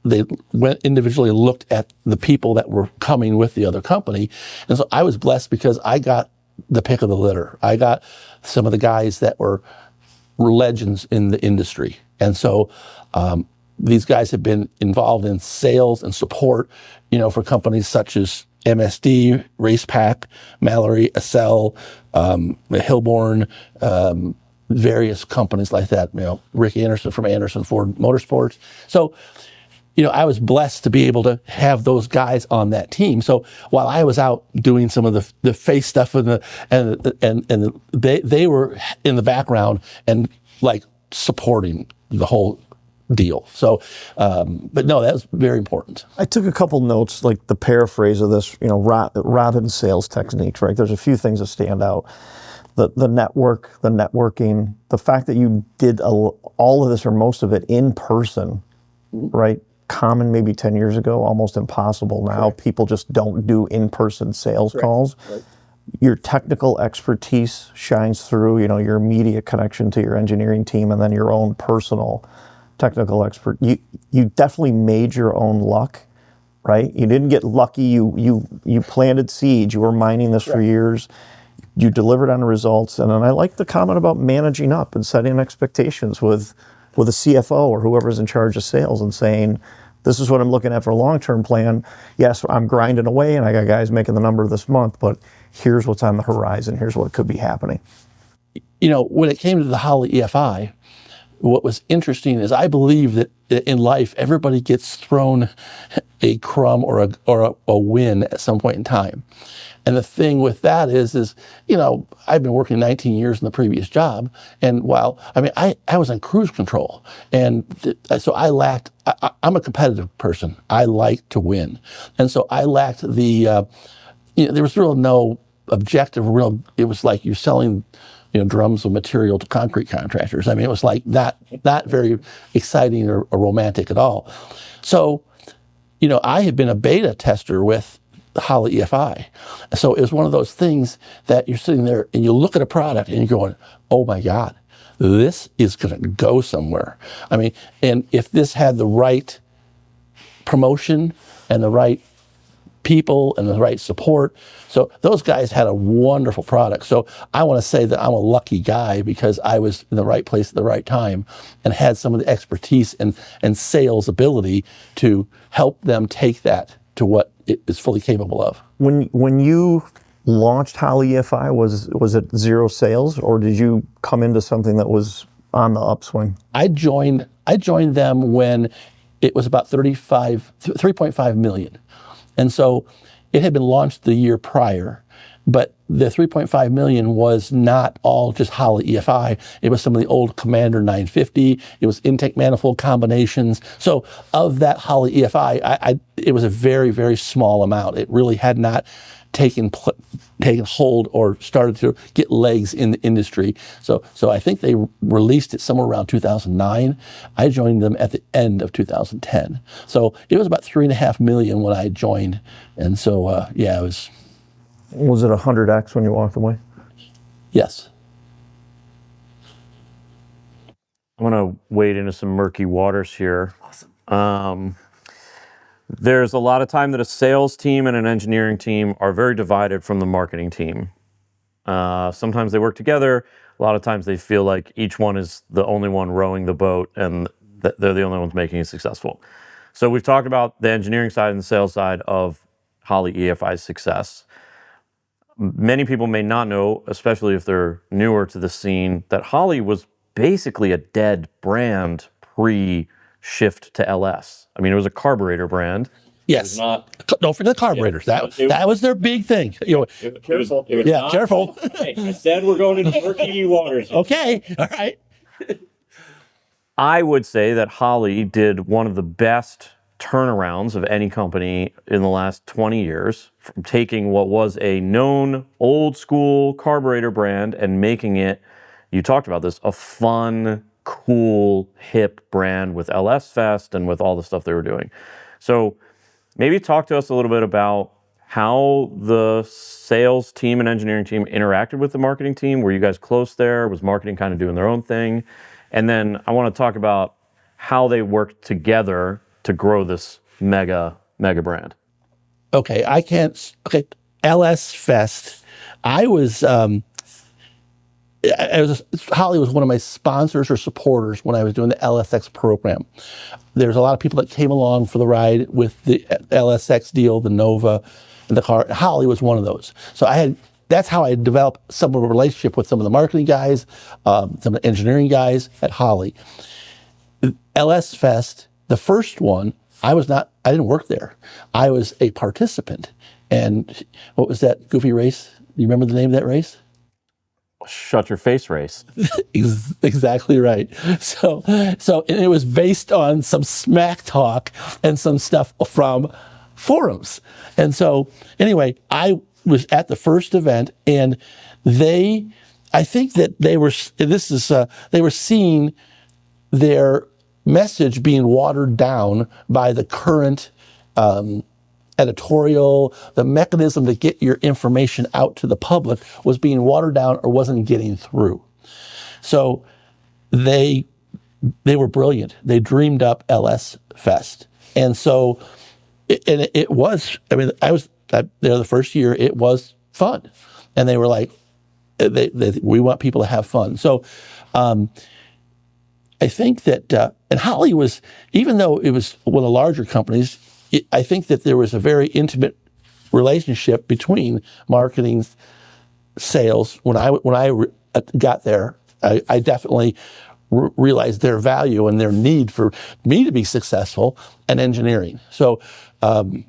they went individually looked at the people that were coming with the other company. And so I was blessed because I got the pick of the litter. I got some of the guys that were legends in the industry. And so these guys have been involved in sales and support, for companies such as MSD, RacePack, Mallory, Accel, Hilborn, various companies like that, Rick Anderson from Anderson Ford Motorsports. So, I was blessed to be able to have those guys on that team. So while I was out doing some of the face stuff they were in the background and like supporting the whole deal. So, but no, that was very important. I took a couple notes, like the paraphrase of this, Robin's sales techniques, right? There's a few things that stand out. The networking, the fact that you did all of this or most of it in person, right? Common maybe 10 years ago, almost impossible now. Correct. People just don't do in-person sales Correct. Calls. Right. Your technical expertise shines through, your immediate connection to your engineering team and then your own personal technical expert. You definitely made your own luck, right? You didn't get lucky. You planted seeds. You were mining this for years. You delivered on the results. And then I like the comment about managing up and setting expectations with a CFO or whoever's in charge of sales and saying, this is what I'm looking at for a long-term plan. Yes, I'm grinding away and I got guys making the number this month, but here's what's on the horizon. Here's what could be happening. When it came to the Holley EFI, what was interesting is I believe that in life, everybody gets thrown a crumb or a win at some point in time. And the thing with that is I've been working 19 years in the previous job. And I was on cruise control. And so I lacked, I'm a competitive person. I like to win. And so I lacked there was no objective, it was like you're selling, drums of material to concrete contractors. It was like not very exciting or romantic at all. So, I had been a beta tester with the Holley EFI. So it was one of those things that you're sitting there and you look at a product and you're going, oh my God, this is going to go somewhere. And if this had the right promotion and the right people and the right support. So those guys had a wonderful product. So I want to say that I'm a lucky guy because I was in the right place at the right time and had some of the expertise and sales ability to help them take that to what it is fully capable of. When you launched Holley EFI, was it zero sales or did you come into something that was on the upswing? I joined them when it was about 3.5 million. And so it had been launched the year prior, but the 3.5 million was not all just Holley EFI. It was some of the old Commander 950. It was intake manifold combinations. So of that Holley EFI, it was a very, very small amount. It really had not taken hold or started to get legs in the industry. So I think they released it somewhere around 2009. I joined them at the end of 2010. So it was about $3.5 million when I joined. And so, it was. Was it 100x when you walked away? Yes. I'm going to wade into some murky waters here. Awesome. There's a lot of time that a sales team and an engineering team are very divided from the marketing team. Sometimes they work together. A lot of times they feel like each one is the only one rowing the boat and they're the only ones making it successful. So we've talked about the engineering side and the sales side of Holley EFI's success. Many people may not know, especially if they're newer to the scene, that Holley was basically a dead brand pre-shift to LS. I mean, it was a carburetor brand. Yes. Don't forget the carburetors. Yeah, that was their big thing. Careful. Careful. I said we're going into murky waters. Okay. All right. I would say that Holley did one of the best turnarounds of any company in the last 20 years, from taking what was a known old school carburetor brand and making it, you talked about this, a fun, cool, hip brand with LS Fest and with all the stuff they were doing. So maybe talk to us a little bit about how the sales team and engineering team interacted with the marketing team. Were you guys close there? Was marketing kind of doing their own thing? And then I want to talk about how they worked together to grow this mega brand. Okay, LS Fest. Holley was one of my sponsors or supporters when I was doing the LSX program. There's a lot of people that came along for the ride with the LSX deal, the Nova, and the car. Holley was one of those. So that's how I developed some of a relationship with some of the marketing guys, some of the engineering guys at Holley. LS Fest, the first one, I didn't work there. I was a participant. And what was that goofy race? Do you remember the name of that race? Shut your face race. Exactly right. So and it was based on some smack talk and some stuff from forums. And so anyway, I was at the first event, and I think that they were seeing their message being watered down by the current editorial. The mechanism to get your information out to the public was being watered down or wasn't getting through. So they were brilliant. They dreamed up LS Fest. And so it was, I was there the first year. It was fun. And they were like, we want people to have fun. So I think that, and Holley was, even though it was one of the larger companies, I think that there was a very intimate relationship between marketing, sales. When I got there, I definitely realized their value and their need for me to be successful, and engineering. So one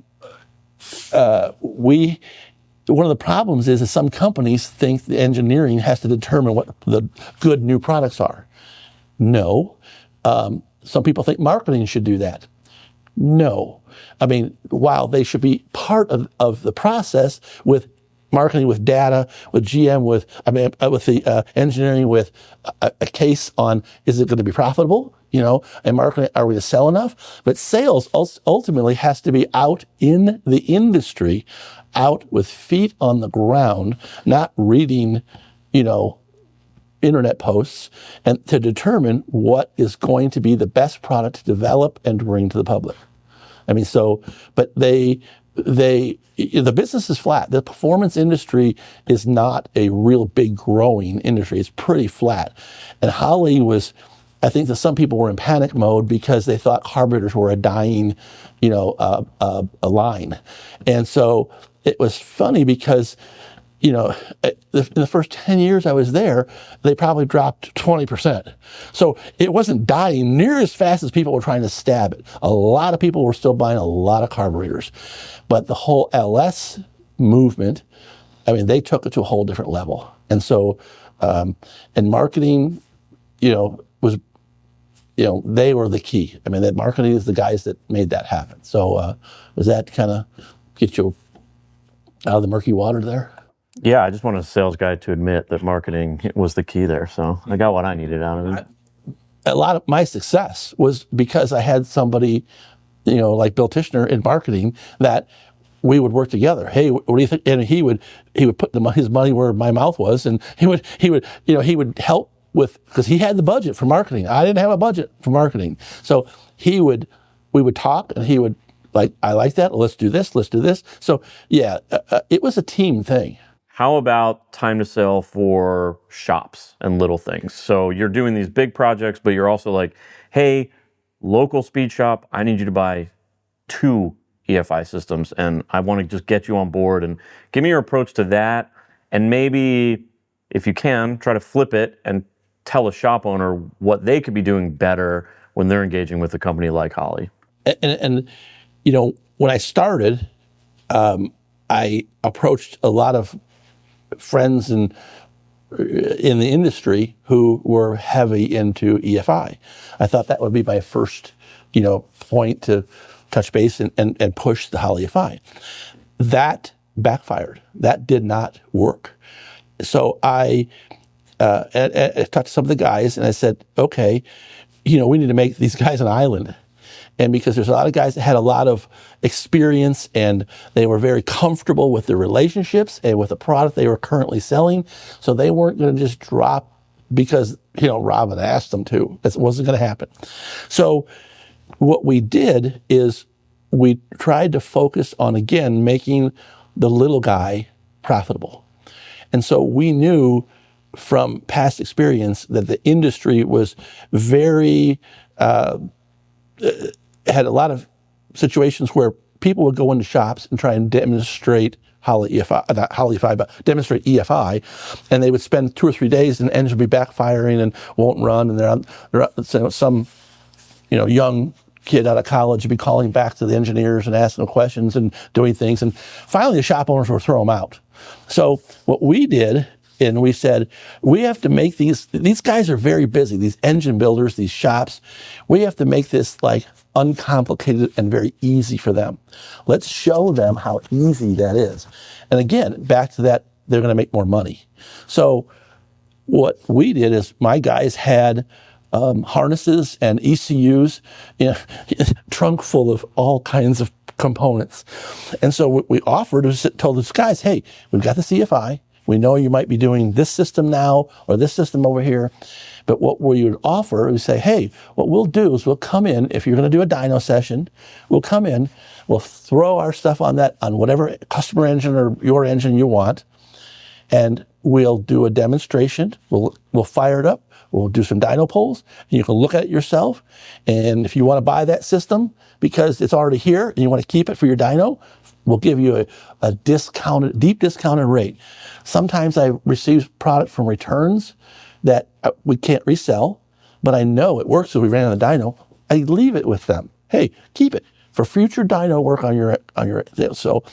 of the problems is that some companies think the engineering has to determine what the good new products are. No. Some people think marketing should do that. No. While they should be part of the process with marketing, with data, with GM, with the engineering, with a case on, is it going to be profitable? And marketing, are we going to sell enough? But sales ultimately has to be out in the industry, out with feet on the ground, not reading, internet posts, and to determine what is going to be the best product to develop and to bring to the public. But the business is flat. The performance industry is not a real big growing industry. It's pretty flat. And Holley was, I think that some people were in panic mode because they thought carburetors were a dying, a line. And so it was funny because, in the first 10 years I was there, they probably dropped 20%. So it wasn't dying near as fast as people were trying to stab it. A lot of people were still buying a lot of carburetors. But the whole LS movement, they took it to a whole different level. And so, and marketing, was, they were the key. That marketing is the guys that made that happen. So does that kind of get you out of the murky water there. Yeah, I just wanted a sales guy to admit that marketing was the key there. So I got what I needed out of it. A lot of my success was because I had somebody, like Bill Tishner in marketing, that we would work together. Hey, what do you think? And he would put his money where my mouth was, and he would help with, because he had the budget for marketing. I didn't have a budget for marketing, so we would talk, and he would I like that. Let's do this. Let's do this. So yeah, it was a team thing. How about time to sell for shops and little things? So you're doing these big projects, but you're also like, hey, local speed shop, I need you to buy 2 EFI systems, and I want to just get you on board, and give me your approach to that. And maybe, if you can, try to flip it and tell a shop owner what they could be doing better when they're engaging with a company like Holley. And when I started, I approached a lot of friends in the industry who were heavy into EFI. I thought that would be my first, point to touch base and push the Holley EFI. That backfired. That did not work. So I talked to some of the guys, and I said, okay, we need to make these guys an island. And because there's a lot of guys that had a lot of experience, and they were very comfortable with their relationships and with the product they were currently selling, so they weren't going to just drop because Robin asked them to. That wasn't going to happen. So what we did is we tried to focus on, again, making the little guy profitable. And so we knew from past experience that the industry was very had a lot of situations where people would go into shops and try and demonstrate demonstrate EFI, and they would spend 2 or 3 days, and the engine would be backfiring and won't run, and some young kid out of college would be calling back to the engineers and asking them questions and doing things, and finally the shop owners would throw them out. So what we did, and we said, we have to make these guys are very busy, these engine builders, these shops, we have to make this uncomplicated and very easy for them. Let's show them how easy that is. And again, back to that, they're going to make more money. So what we did is my guys had harnesses and ECUs in a trunk full of all kinds of components. And so what we offered was told these guys, hey, we've got the CFI. We know you might be doing this system now or this system over here. But what we would offer is say, hey, what we'll do is we'll come in, if you're going to do a dyno session, we'll come in, we'll throw our stuff on whatever customer engine or your engine you want, and we'll do a demonstration. We'll fire it up. We'll do some dyno pulls, and you can look at it yourself. And if you want to buy that system because it's already here and you want to keep it for your dyno, we'll give you a deep discounted rate. Sometimes I receive product from returns that we can't resell, but I know it works, so we ran on the dyno. I leave it with them. Hey, keep it for future dyno work on your. So,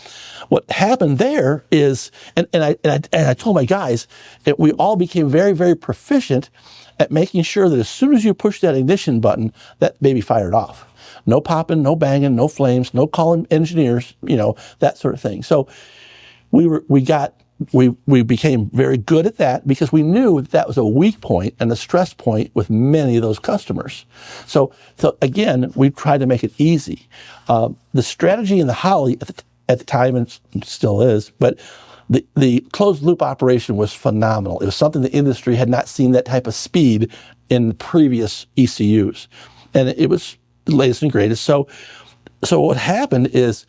what happened there is, and I told my guys that we all became very, very proficient at making sure that as soon as you push that ignition button, that baby fired off. No popping, no banging, no flames, no calling engineers, that sort of thing. So we became very good at that because we knew that was a weak point and a stress point with many of those customers. So again, we tried to make it easy. The strategy in the Holley at the time, and still is, but the closed loop operation was phenomenal. It was something the industry had not seen that type of speed in the previous ECUs. And it was the latest and greatest. So what happened is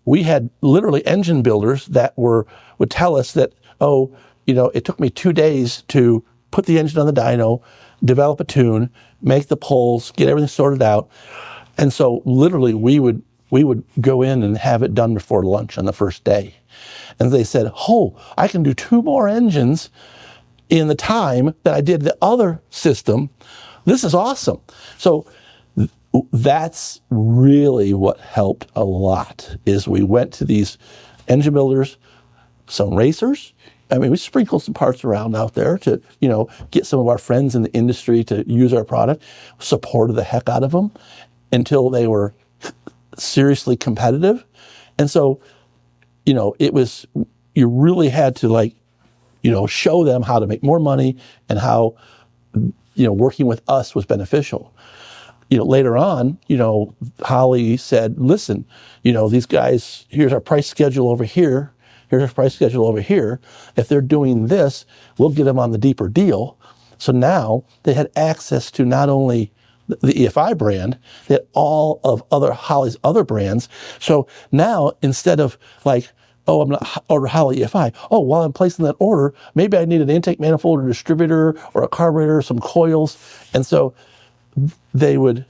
we had literally engine builders that would tell us that, it took me 2 days to put the engine on the dyno, develop a tune, make the pulls, get everything sorted out. And so literally we would go in and have it done before lunch on the first day. And they said, I can do 2 more engines in the time that I did the other system. This is awesome. So that's really what helped a lot, is we went to these engine builders, some racers. I mean, we sprinkled some parts around out there to, get some of our friends in the industry to use our product, supported the heck out of them until they were seriously competitive. And so, it was, you really had to show them how to make more money and how, working with us was beneficial. Later on, Holley said, listen, these guys, here's our price schedule over here. Here's our price schedule over here. If they're doing this, we'll get them on the deeper deal. So now they had access to not only the EFI brand, they had all of Holley's other brands. So now instead of oh, I'm going to order Holley EFI. Oh, while I'm placing that order, maybe I need an intake manifold or distributor or a carburetor, some coils. And so they would,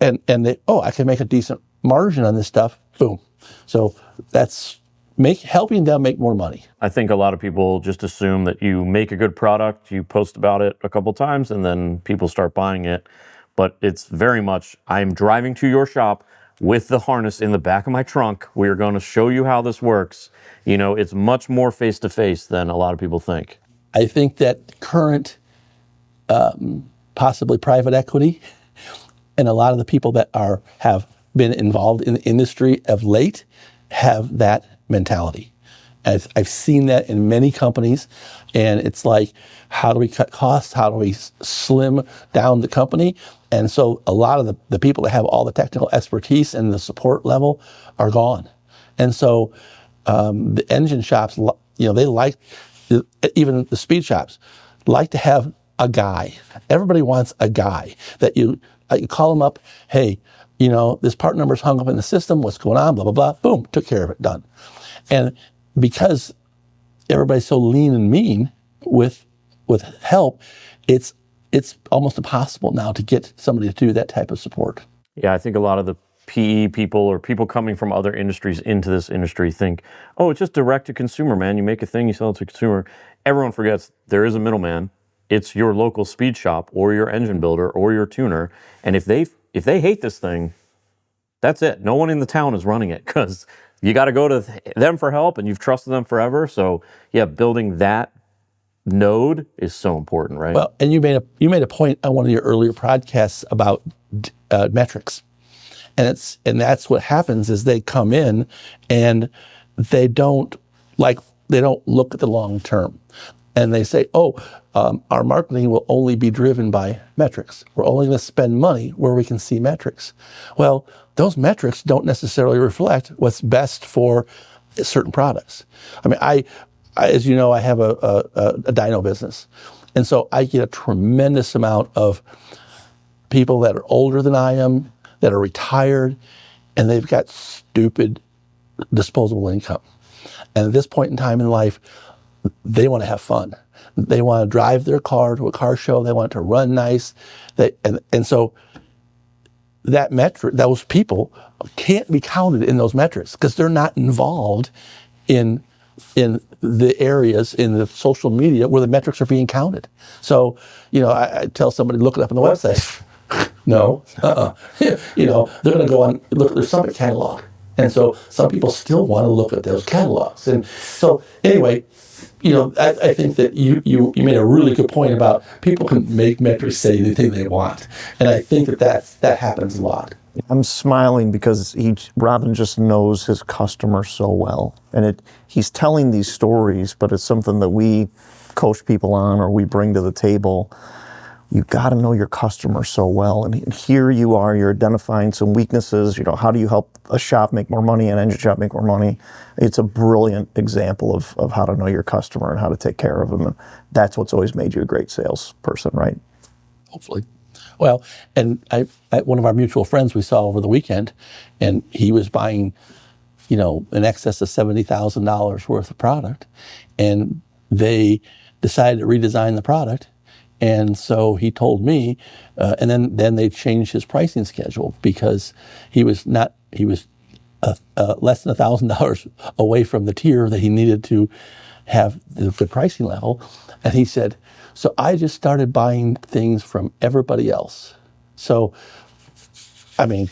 I can make a decent margin on this stuff. Boom. So that's helping them make more money. I think a lot of people just assume that you make a good product, you post about it a couple times, and then people start buying it. But it's very much, I'm driving to your shop with the harness in the back of my trunk. We are going to show you how this works. It's much more face-to-face than a lot of people think. I think that current, possibly private equity, and a lot of the people that have been involved in the industry of late have that mentality. I've seen that in many companies, and it's like, how do we cut costs? How do we slim down the company? And so a lot of the people that have all the technical expertise and the support level are gone. And so the engine shops, they like, even the speed shops, like to have a guy. Everybody wants a guy that you call them up, hey, this part number's hung up in the system, what's going on, blah, blah, blah, boom, took care of it, done. And because everybody's so lean and mean with help, it's almost impossible now to get somebody to do that type of support. Yeah, I think a lot of the PE people or people coming from other industries into this industry think, oh, it's just direct to consumer, man. You make a thing, you sell it to consumer. Everyone forgets there is a middleman. It's your local speed shop or your engine builder or your tuner. And if they hate this thing, that's it. No one in the town is running it because you got to go to them for help and you've trusted them forever. So yeah, building that node is so important, right? Well, and you made a point on one of your earlier podcasts about metrics. And that's what happens is they come in and they don't look at the long term. And they say, our marketing will only be driven by metrics. We're only going to spend money where we can see metrics. Well, those metrics don't necessarily reflect what's best for certain products. I mean, I as you know, I have a dyno business. And so I get a tremendous amount of people that are older than I am, that are retired, and they've got stupid disposable income. And at this point in time in life, they want to have fun. They want to drive their car to a car show. They want it to run nice. And so that metric, those people can't be counted in those metrics because they're not involved in the areas in the social media where the metrics are being counted. So, I tell somebody, look it up on the website. No. They're going to go on, look at their Summit catalog. And so some people still want to look at those catalogs. And so anyway, I think that you made a really good point about people can make metrics say anything they want. And I think that happens a lot. I'm smiling because Robin just knows his customer so well. And he's telling these stories, but it's something that we coach people on or we bring to the table. You got to know your customer so well. And here you are, you're identifying some weaknesses. How do you help a shop make more money, an engine shop make more money? It's a brilliant example of how to know your customer and how to take care of them. And that's what's always made you a great salesperson, right? Hopefully. Well, and one of our mutual friends we saw over the weekend, and he was buying, in excess of $70,000 worth of product, and they decided to redesign the product. And so he told me, and then they changed his pricing schedule because he was less than $1,000 away from the tier that he needed to have the good pricing level. And he said, so I just started buying things from everybody else. So, I mean,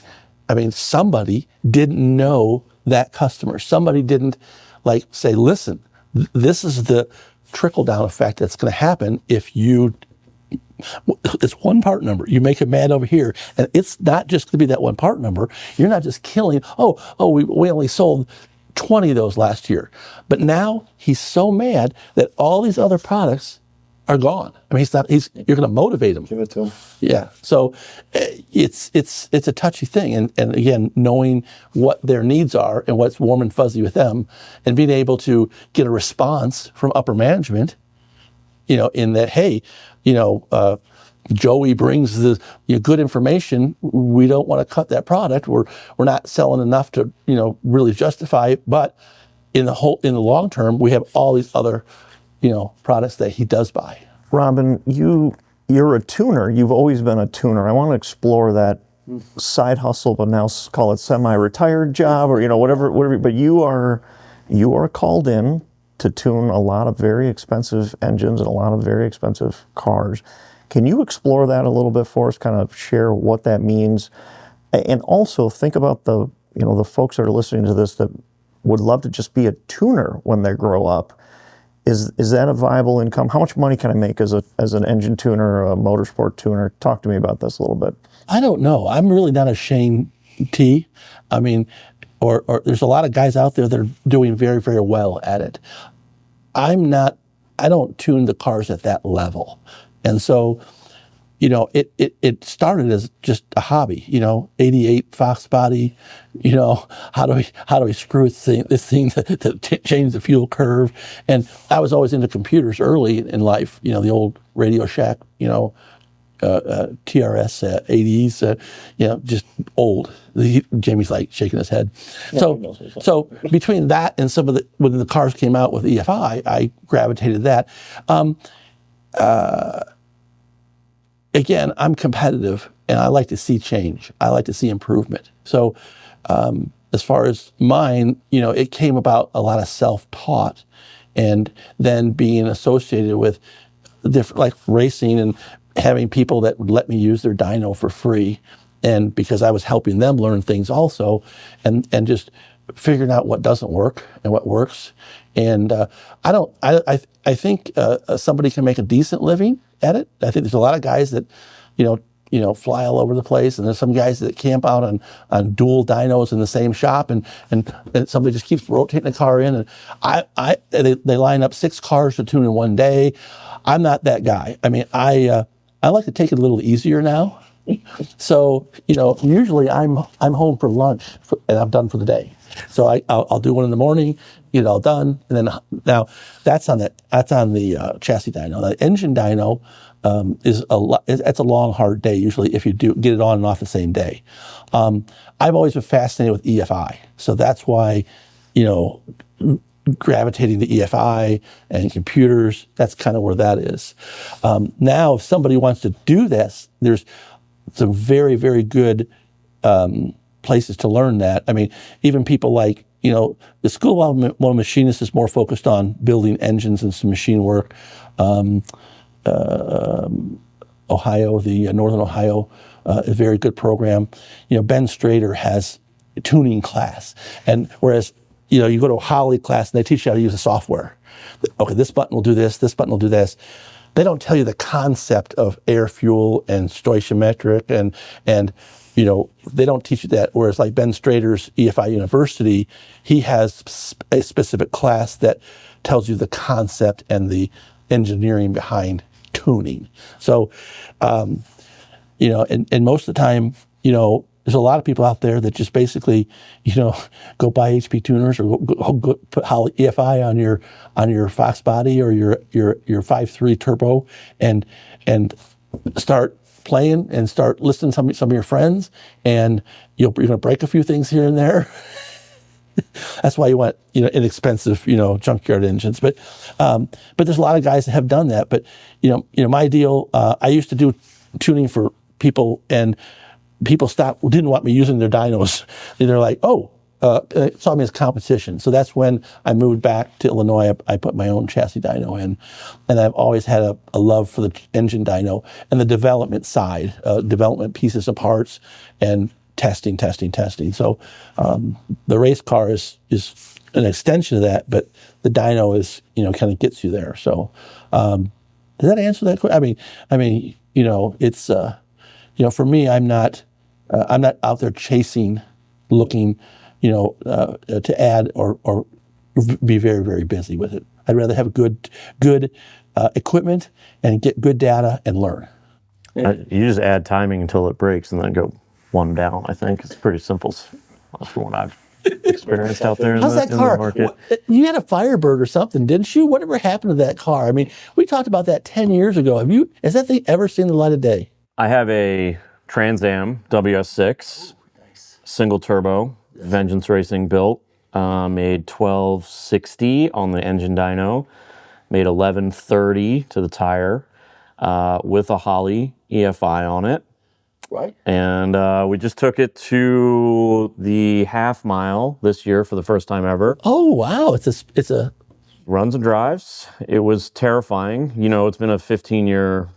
somebody didn't know that customer. Somebody didn't say, listen, this is the trickle down effect that's going to happen if it's one part number. You make it mad over here, and it's not just going to be that one part number. You're not just killing. We only sold 20 of those last year. But now he's so mad that all these other products are gone. I mean, you're going to motivate him. Give it to him. Yeah. So it's a touchy thing. And again, knowing what their needs are and what's warm and fuzzy with them, and being able to get a response from upper management, in that, hey, Joey brings the good information. We don't want to cut that product. We're not selling enough to really justify it. But in the long term, we have all these other products that he does buy. Robin, you're a tuner. You've always been a tuner. I want to explore that side hustle, but now call it semi-retired job or whatever. But you are called in to tune a lot of very expensive engines and a lot of very expensive cars. Can you explore that a little bit for us? Kind of share what that means, and also think about the folks that are listening to this that would love to just be a tuner when they grow up. Is that a viable income? How much money can I make as an engine tuner or a motorsport tuner? Talk to me about this a little bit. I don't know. I'm really not a Shane T. I mean, or there's a lot of guys out there that are doing very, very well at it. I don't tune the cars at that level. And so, it started as just a hobby, 88 Fox body, how do we screw this thing to change the fuel curve? And I was always into computers early in life, the old Radio Shack, TRS 80s, just old. Jamie's like shaking his head. Yeah, so between that and some of when the cars came out with EFI, I gravitated that. Again, I'm competitive and I like to see change. I like to see improvement. So as far as mine, it came about a lot of self-taught, and then being associated with different, like racing and having people that would let me use their dyno for free. And because I was helping them learn things also, and just figuring out what doesn't work and what works. And I think somebody can make a decent living at it. I think there's a lot of guys that, fly all over the place, and there's some guys that camp out on dual dynos in the same shop, and somebody just keeps rotating the car in, and they line up 6 cars to tune in one day. I'm not that guy. I mean, I like to take it a little easier now. So, usually I'm home for lunch and I'm done for the day. So I'll do one in the morning, get it all done, and then now that's on the chassis dyno. The engine dyno it's a long, hard day usually if you do get it on and off the same day. I've always been fascinated with EFI, so that's why gravitating to EFI and computers. That's kind of where that is. Now, if somebody wants to do this, there's some very, very good places to learn that. I mean, even people like, the School of Automotive Machinists is more focused on building engines and some machine work. Ohio, the Northern Ohio, a very good program. Ben Strader has a tuning class. And whereas, you go to a Holley class and they teach you how to use the software. Okay, this button will do this button will do this. They don't tell you the concept of air fuel and stoichiometric and they don't teach you that. Whereas like Ben Strader's EFI University, he has a specific class that tells you the concept and the engineering behind tuning. So, and most of the time, there's a lot of people out there that just basically, go buy HP tuners or go put Holley EFI on your Fox body or your 5.3 turbo and start playing and start listening to some of your friends, and you're going to break a few things here and there. That's why you want inexpensive junkyard engines. But there's a lot of guys that have done that. But my deal, I used to do tuning for people, and people didn't want me using their dynos. And they're like, saw me as competition. So that's when I moved back to Illinois. I put my own chassis dyno in, and I've always had a love for the engine dyno and the development side, development pieces of parts and testing. So the race car is an extension of that, but the dyno is kind of gets you there. So does that answer that question? I mean it's for me, I'm not out there chasing, looking to add or be very, very busy with it. I'd rather have good equipment and get good data and learn. You just add timing until it breaks and then go one down. I think it's pretty simple. That's what I've experienced out there in How's that in car? the market. You had a Firebird or something, didn't you? Whatever happened to that car? I mean, we talked about that 10 years ago. Has that thing ever seen the light of day? I have a Trans Am WS6, single turbo, Vengeance Racing built, made 1260 on the engine dyno, made 1130 to the tire, with a Holley EFI on it. Right. And we just took it to the half mile this year for the first time ever. Oh, wow. It's a Runs and drives. It was terrifying. It's been a 15-year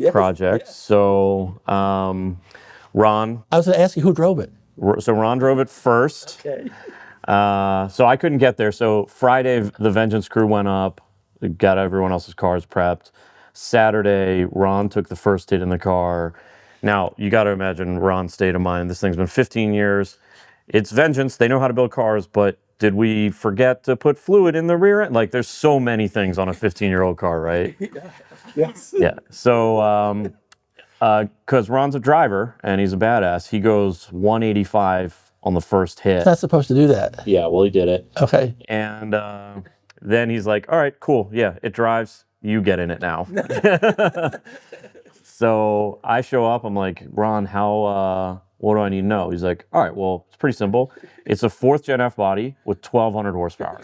project. Yes. So Ron. I was going to ask you who drove it. So Ron drove it first. Okay. So I couldn't get there. So Friday, the Vengeance crew went up, got everyone else's cars prepped. Saturday, Ron took the first hit in the car. Now, you got to imagine Ron's state of mind. This thing's been 15 years. It's Vengeance. They know how to build cars, but did we forget to put fluid in the rear end? Like, there's so many things on a 15-year-old car, right? Yes. Yeah. So, because Ron's a driver and he's a badass, he goes 185 on the first hit. It's not supposed to do that. Yeah, well, he did it. Okay. And then he's like, all right, cool. Yeah, it drives. You get in it now. So I show up. I'm like, Ron, what do I need to know? He's like, all right, well, it's pretty simple. It's a 4th Gen F body with 1,200 horsepower.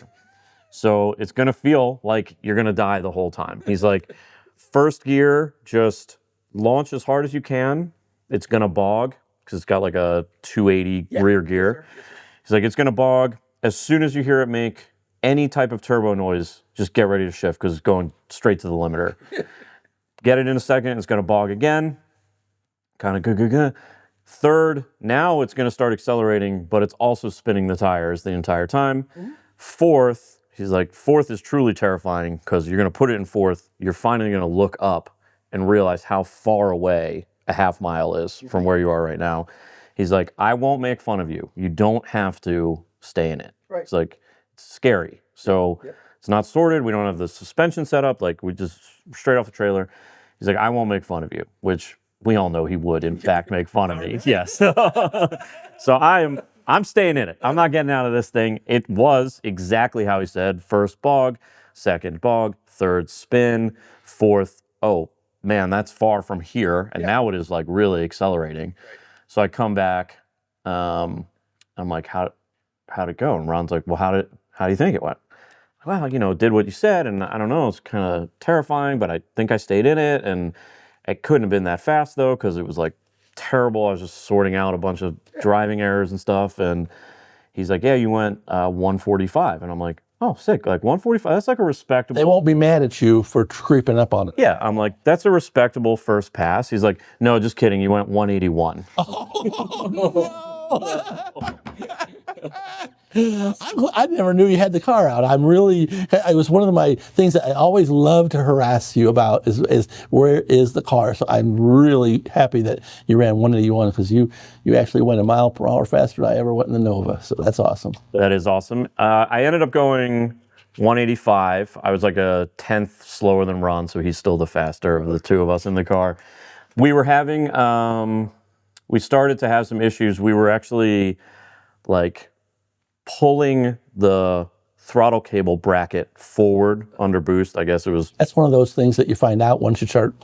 So it's going to feel like you're going to die the whole time. He's like, first gear, just launch as hard as you can. It's going to bog because it's got like a 280 rear gear. He's like, it's going to bog. As soon as you hear it make any type of turbo noise, just get ready to shift because it's going straight to the limiter. Get it in a second, it's going to bog again. Kind of good. Third, now it's going to start accelerating, but it's also spinning the tires the entire time. Mm-hmm. Fourth, he's like, fourth is truly terrifying because you're going to put it in fourth. You're finally going to look up and realize how far away a half mile is from where you are right now. He's like, I won't make fun of you. You don't have to stay in it. Right. It's like, it's scary. So it's not sorted. We don't have the suspension set up. Like, we just straight off the trailer. He's like, I won't make fun of you, which we all know he would, in fact, make fun of me. Yes. So I'm staying in it. I'm not getting out of this thing. It was exactly how he said. First bog, second bog, third spin, fourth, oh, man, that's far from here. And now it is like really accelerating. Right. So I come back. I'm like, how'd it go? And Ron's like, well, how do you think it went? Well, did what you said, and I don't know, it's kind of terrifying, but I think I stayed in it, and it couldn't have been that fast, though, because it was, like, terrible. I was just sorting out a bunch of driving errors and stuff, and he's like, yeah, you went 145, and I'm like, oh, sick, like 145, that's like a respectable... They won't be mad at you for creeping up on it. Yeah, I'm like, that's a respectable first pass. He's like, no, just kidding, you went 181. Oh, no. I never knew you had the car out. It was one of my things that I always love to harass you about is where is the car? So I'm really happy that you ran 181 because you actually went a mile per hour faster than I ever went in the Nova. So that's awesome. That is awesome. I ended up going 185. I was like a 10th slower than Ron, so he's still the faster of the two of us in the car. We were having, we started to have some issues. We were actually like pulling the throttle cable bracket forward under boost. I guess it was. That's one of those things that you find out once you start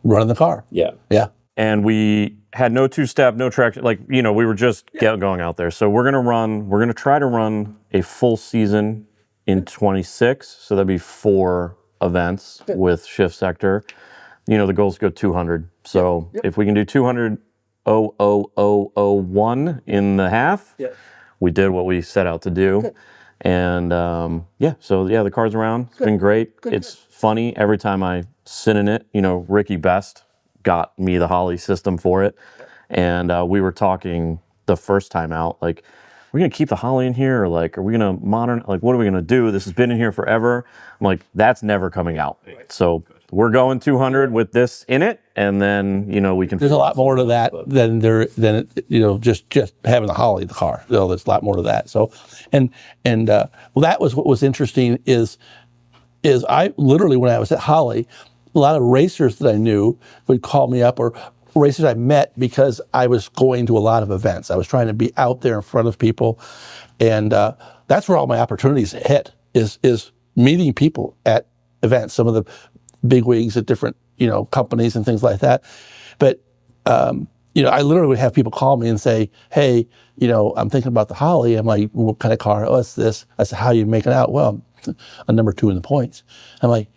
running the car. Yeah. Yeah. And we had no two-step, no traction. Like, we were just going out there. So we're going to try to run a full season in 26. So that'd be 4 events with shift sector. The goal is to go 200. So if we can do 200.00001 in the half, we did what we set out to do. Good. And the car's around. It's been great. It's funny every time I sit in it. Ricky Best got me the Holley system for it. And we were talking the first time out, like, we're going to keep the Holley in here, or like, are we going to what are we going to do? This has been in here forever. I'm like, that's never coming out. Right. So we're going 200 with this in it, and then we can. There's a lot more to that than just having the Holley in the car. There's a lot more to that. So, well, that was what was interesting is I literally, when I was at Holley, a lot of racers that I knew would call me up, or racers I met because I was going to a lot of events. I was trying to be out there in front of people, and that's where all my opportunities hit is meeting people at events. Some of the big wigs at different companies and things like that. But I literally would have people call me and say, "Hey, I'm thinking about the Holley." I'm like, "What kind of car?" "Oh, it's this." I said, "How are you making out?" "Well, a number 2 in the points." I'm like,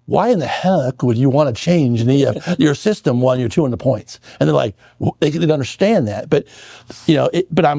why in the heck would you want to change your system while you're 2 in the points? And they're like, they didn't understand that. But, but I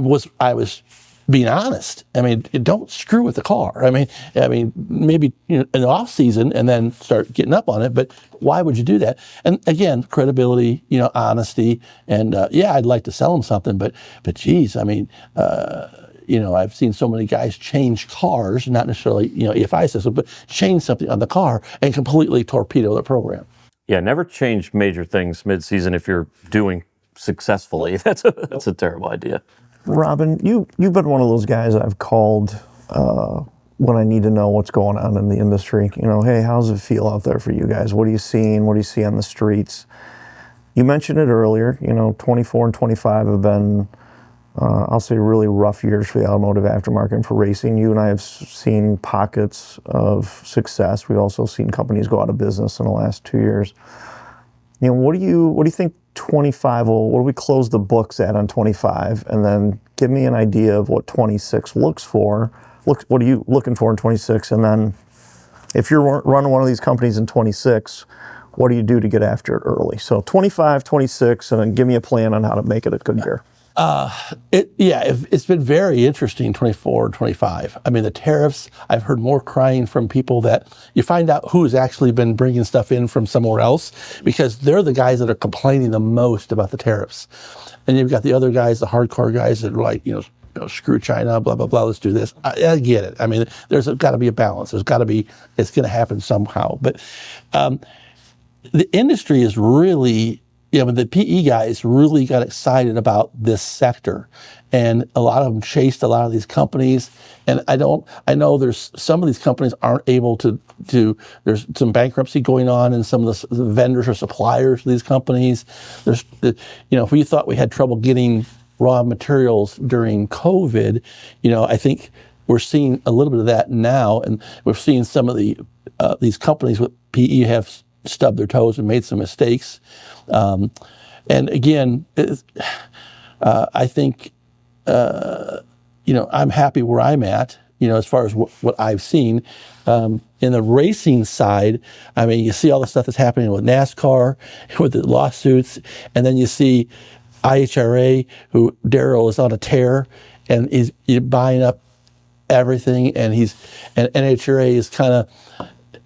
was being honest. I mean, don't screw with the car. I mean, maybe in the off season and then start getting up on it. But why would you do that? And again, credibility, honesty, and I'd like to sell them something, but geez, I mean, I've seen so many guys change cars, not necessarily, EFI system, but change something on the car and completely torpedo the program. Yeah, never change major things mid-season if you're doing successfully. That's a terrible idea. Robin, you've been one of those guys I've called when I need to know what's going on in the industry. Hey, how's it feel out there for you guys? What are you seeing? What do you see on the streets? You mentioned it earlier, 24 and 25 have been I'll say really rough years for the automotive aftermarket and for racing. You and I have seen pockets of success. We've also seen companies go out of business in the last 2 years. What do you think 25 what do we close the books at on 25? And then give me an idea of what 26 looks for. What are you looking for in 26? And then if you're running one of these companies in 26, what do you do to get after it early? So 25, 26, and then give me a plan on how to make it a good year. It's been very interesting, 24 and 25. I mean, the tariffs, I've heard more crying from people that you find out who's actually been bringing stuff in from somewhere else, because they're the guys that are complaining the most about the tariffs. And you've got the other guys, the hardcore guys that are like, screw China, blah, blah, blah, let's do this. I get it. I mean, there's got to be a balance. It's going to happen somehow. But the industry is really, the PE guys really got excited about this sector, and a lot of them chased a lot of these companies. And I know there's some of these companies aren't able to there's some bankruptcy going on in some of the vendors or suppliers of these companies. If we thought we had trouble getting raw materials during COVID, I think we're seeing a little bit of that now, and we're seeing some of these companies with PE have stubbed their toes and made some mistakes. And again, I think, I'm happy where I'm at, as far as what I've seen. In the racing side, I mean, you see all the stuff that's happening with NASCAR, with the lawsuits, and then you see IHRA, who Darrell is on a tear, and he's buying up everything, and NHRA is kind of,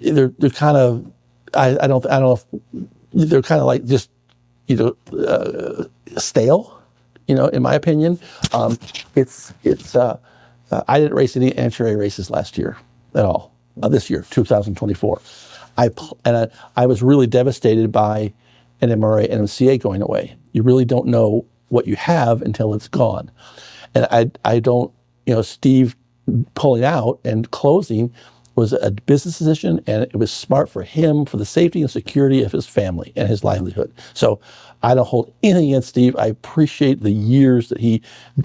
they're kind of, I don't know if they're kind of like just, stale, in my opinion. I didn't race any NHRA races last year at all. This year, 2024. I was really devastated by NMRA and MCA going away. You really don't know what you have until it's gone. And I don't, Steve pulling out and closing was a business decision, and it was smart for him, for the safety and security of his family and his livelihood. So I don't hold anything against Steve. I appreciate the years that he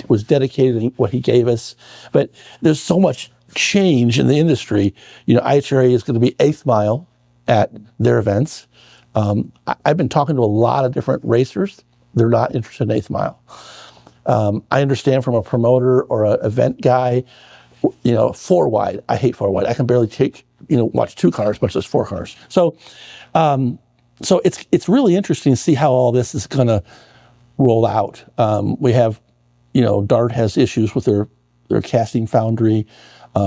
was dedicated and what he gave us. But there's so much change in the industry. IHRA is going to be 8th Mile at their events. I've been talking to a lot of different racers. They're not interested in 8th Mile. I understand from a promoter or an event guy, 4 wide. I hate 4 wide. I can barely watch 2 cars, much less 4 cars. So it's really interesting to see how all this is going to roll out. We have, Dart has issues with their casting foundry.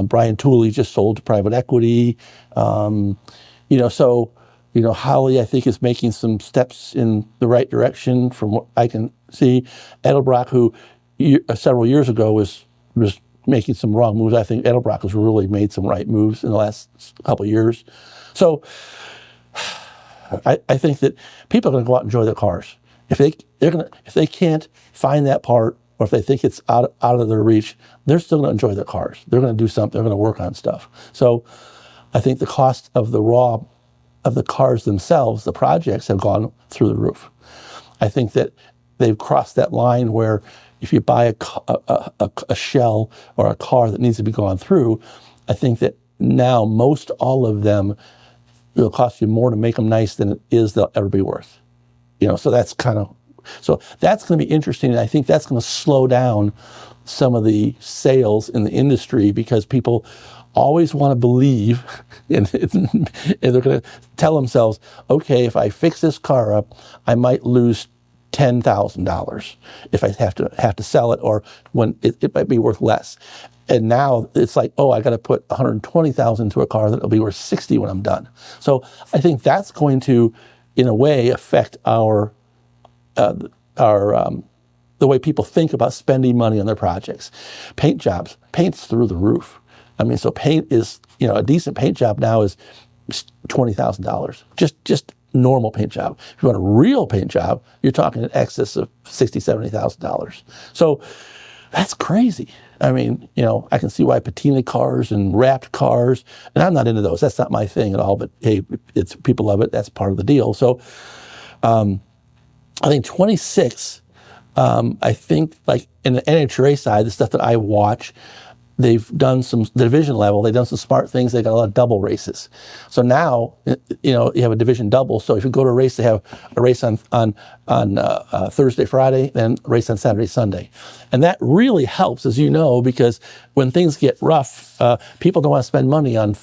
Brian Tooley just sold to private equity. Holley, I think, is making some steps in the right direction from what I can see. Edelbrock, who several years ago was making some wrong moves. I think Edelbrock has really made some right moves in the last couple of years. So I think that people are going to go out and enjoy their cars. If they can't find that part, or if they think it's out of their reach, they're still going to enjoy their cars. They're going to do something. They're going to work on stuff. So I think the cost of the cars themselves, the projects, have gone through the roof. I think that they've crossed that line where if you buy a shell or a car that needs to be gone through, I think that now most all of them, it'll cost you more to make them nice than it is they'll ever be worth. So that's going to be interesting, and I think that's going to slow down some of the sales in the industry because people always want to believe, and they're going to tell themselves, okay, if I fix this car up, I might lose $10,000 if I have to sell it, or when it might be worth less. And now it's like, oh, I got to put $120,000 into a car that'll be worth $60 when I'm done. So I think that's going to, in a way, affect the way people think about spending money on their projects. Paint jobs, paint's through the roof. I mean, so paint is, a decent paint job now is $20,000. Just normal paint job. If you want a real paint job, you're talking in excess of $60,000, $70,000. So that's crazy. I mean, I can see why patina cars and wrapped cars, and I'm not into those. That's not my thing at all, but hey, it's people love it. That's part of the deal. So I think 26, I think like in the NHRA side, the stuff that I watch, they've done the division level, they've done some smart things. They got a lot of double races. So now, you have a division double. So if you go to a race, they have a race on Thursday, Friday, then a race on Saturday, Sunday. And that really helps, as you know, because when things get rough, people don't want to spend money on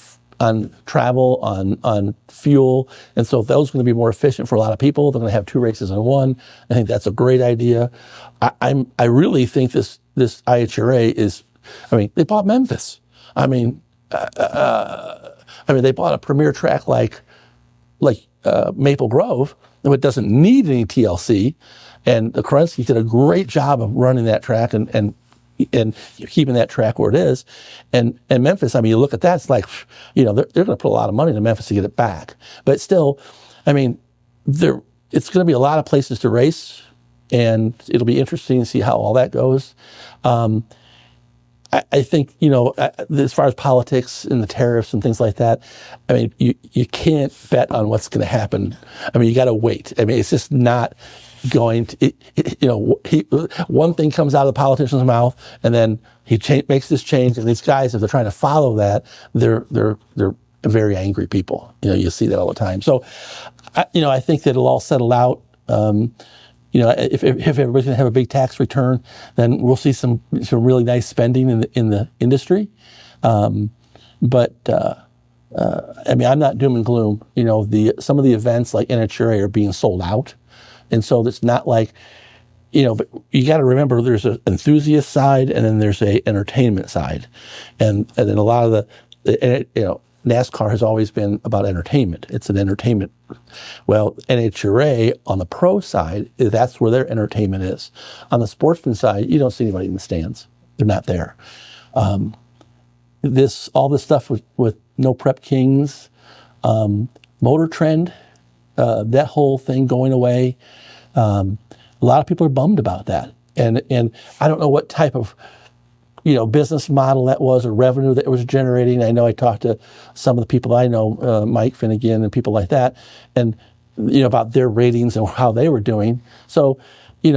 travel, on fuel. And so those are going to be more efficient for a lot of people. They're going to have two races in one. I think that's a great idea. I really think this IHRA is, they bought Memphis. They bought a premier track like Maple Grove, that doesn't need any TLC. And the Kerensky did a great job of running that track and keeping that track where it is. And Memphis, you look at that, it's like, they're going to put a lot of money into Memphis to get it back. But still, it's going to be a lot of places to race, and it'll be interesting to see how all that goes. I think, as far as politics and the tariffs and things like that, you can't bet on what's going to happen. You got to wait. It's just not going to, one thing comes out of the politician's mouth, and then he makes this change, and these guys, if they're trying to follow that, they're very angry people. You see that all the time. So, I think that it'll all settle out. If everybody's going to have a big tax return, then we'll see some really nice spending in the industry. But I'm not doom and gloom. Some of the events like NHRA are being sold out, and so it's not like, but you got to remember there's an enthusiast side and then there's a entertainment side, and then a lot of the NASCAR has always been about entertainment. It's an entertainment. Well, NHRA on the pro side, that's where their entertainment is. On the sportsman side, you don't see anybody in the stands. They're not there. All this stuff with No Prep Kings, Motor Trend, that whole thing going away. A lot of people are bummed about that, and I don't know what type of business model that was, or revenue that it was generating. I know I talked to some of the people I know, Mike Finnegan and people like that, and about their ratings and how they were doing. So, I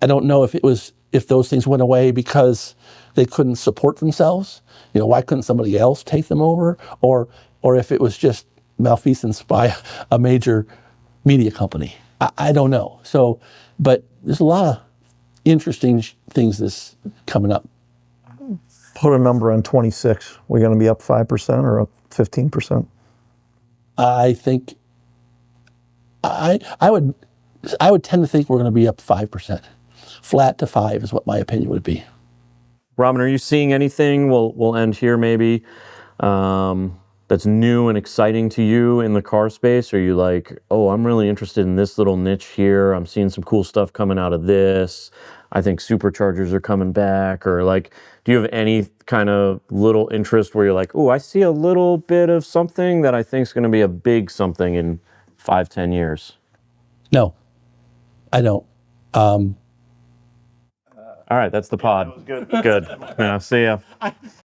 don't know if those things went away because they couldn't support themselves. Why couldn't somebody else take them over, or if it was just malfeasance by a major media company. I don't know. So, but there's a lot of interesting things this coming up. Put a number on 26. We're going to be up 5% or up 15%? I think I would tend to think we're going to be up 5%. Flat to 5 is what my opinion would be. Robin, are you seeing anything? We'll end here maybe. that's new and exciting to you in the car space? Are you like, oh, I'm really interested in this little niche here. I'm seeing some cool stuff coming out of this. I think superchargers are coming back. Or like, do you have any kind of little interest where you're like, oh, I see a little bit of something that I think is going to be a big something in 5-10 years? No, I don't. All right, that's the pod. Good. Yeah, see ya.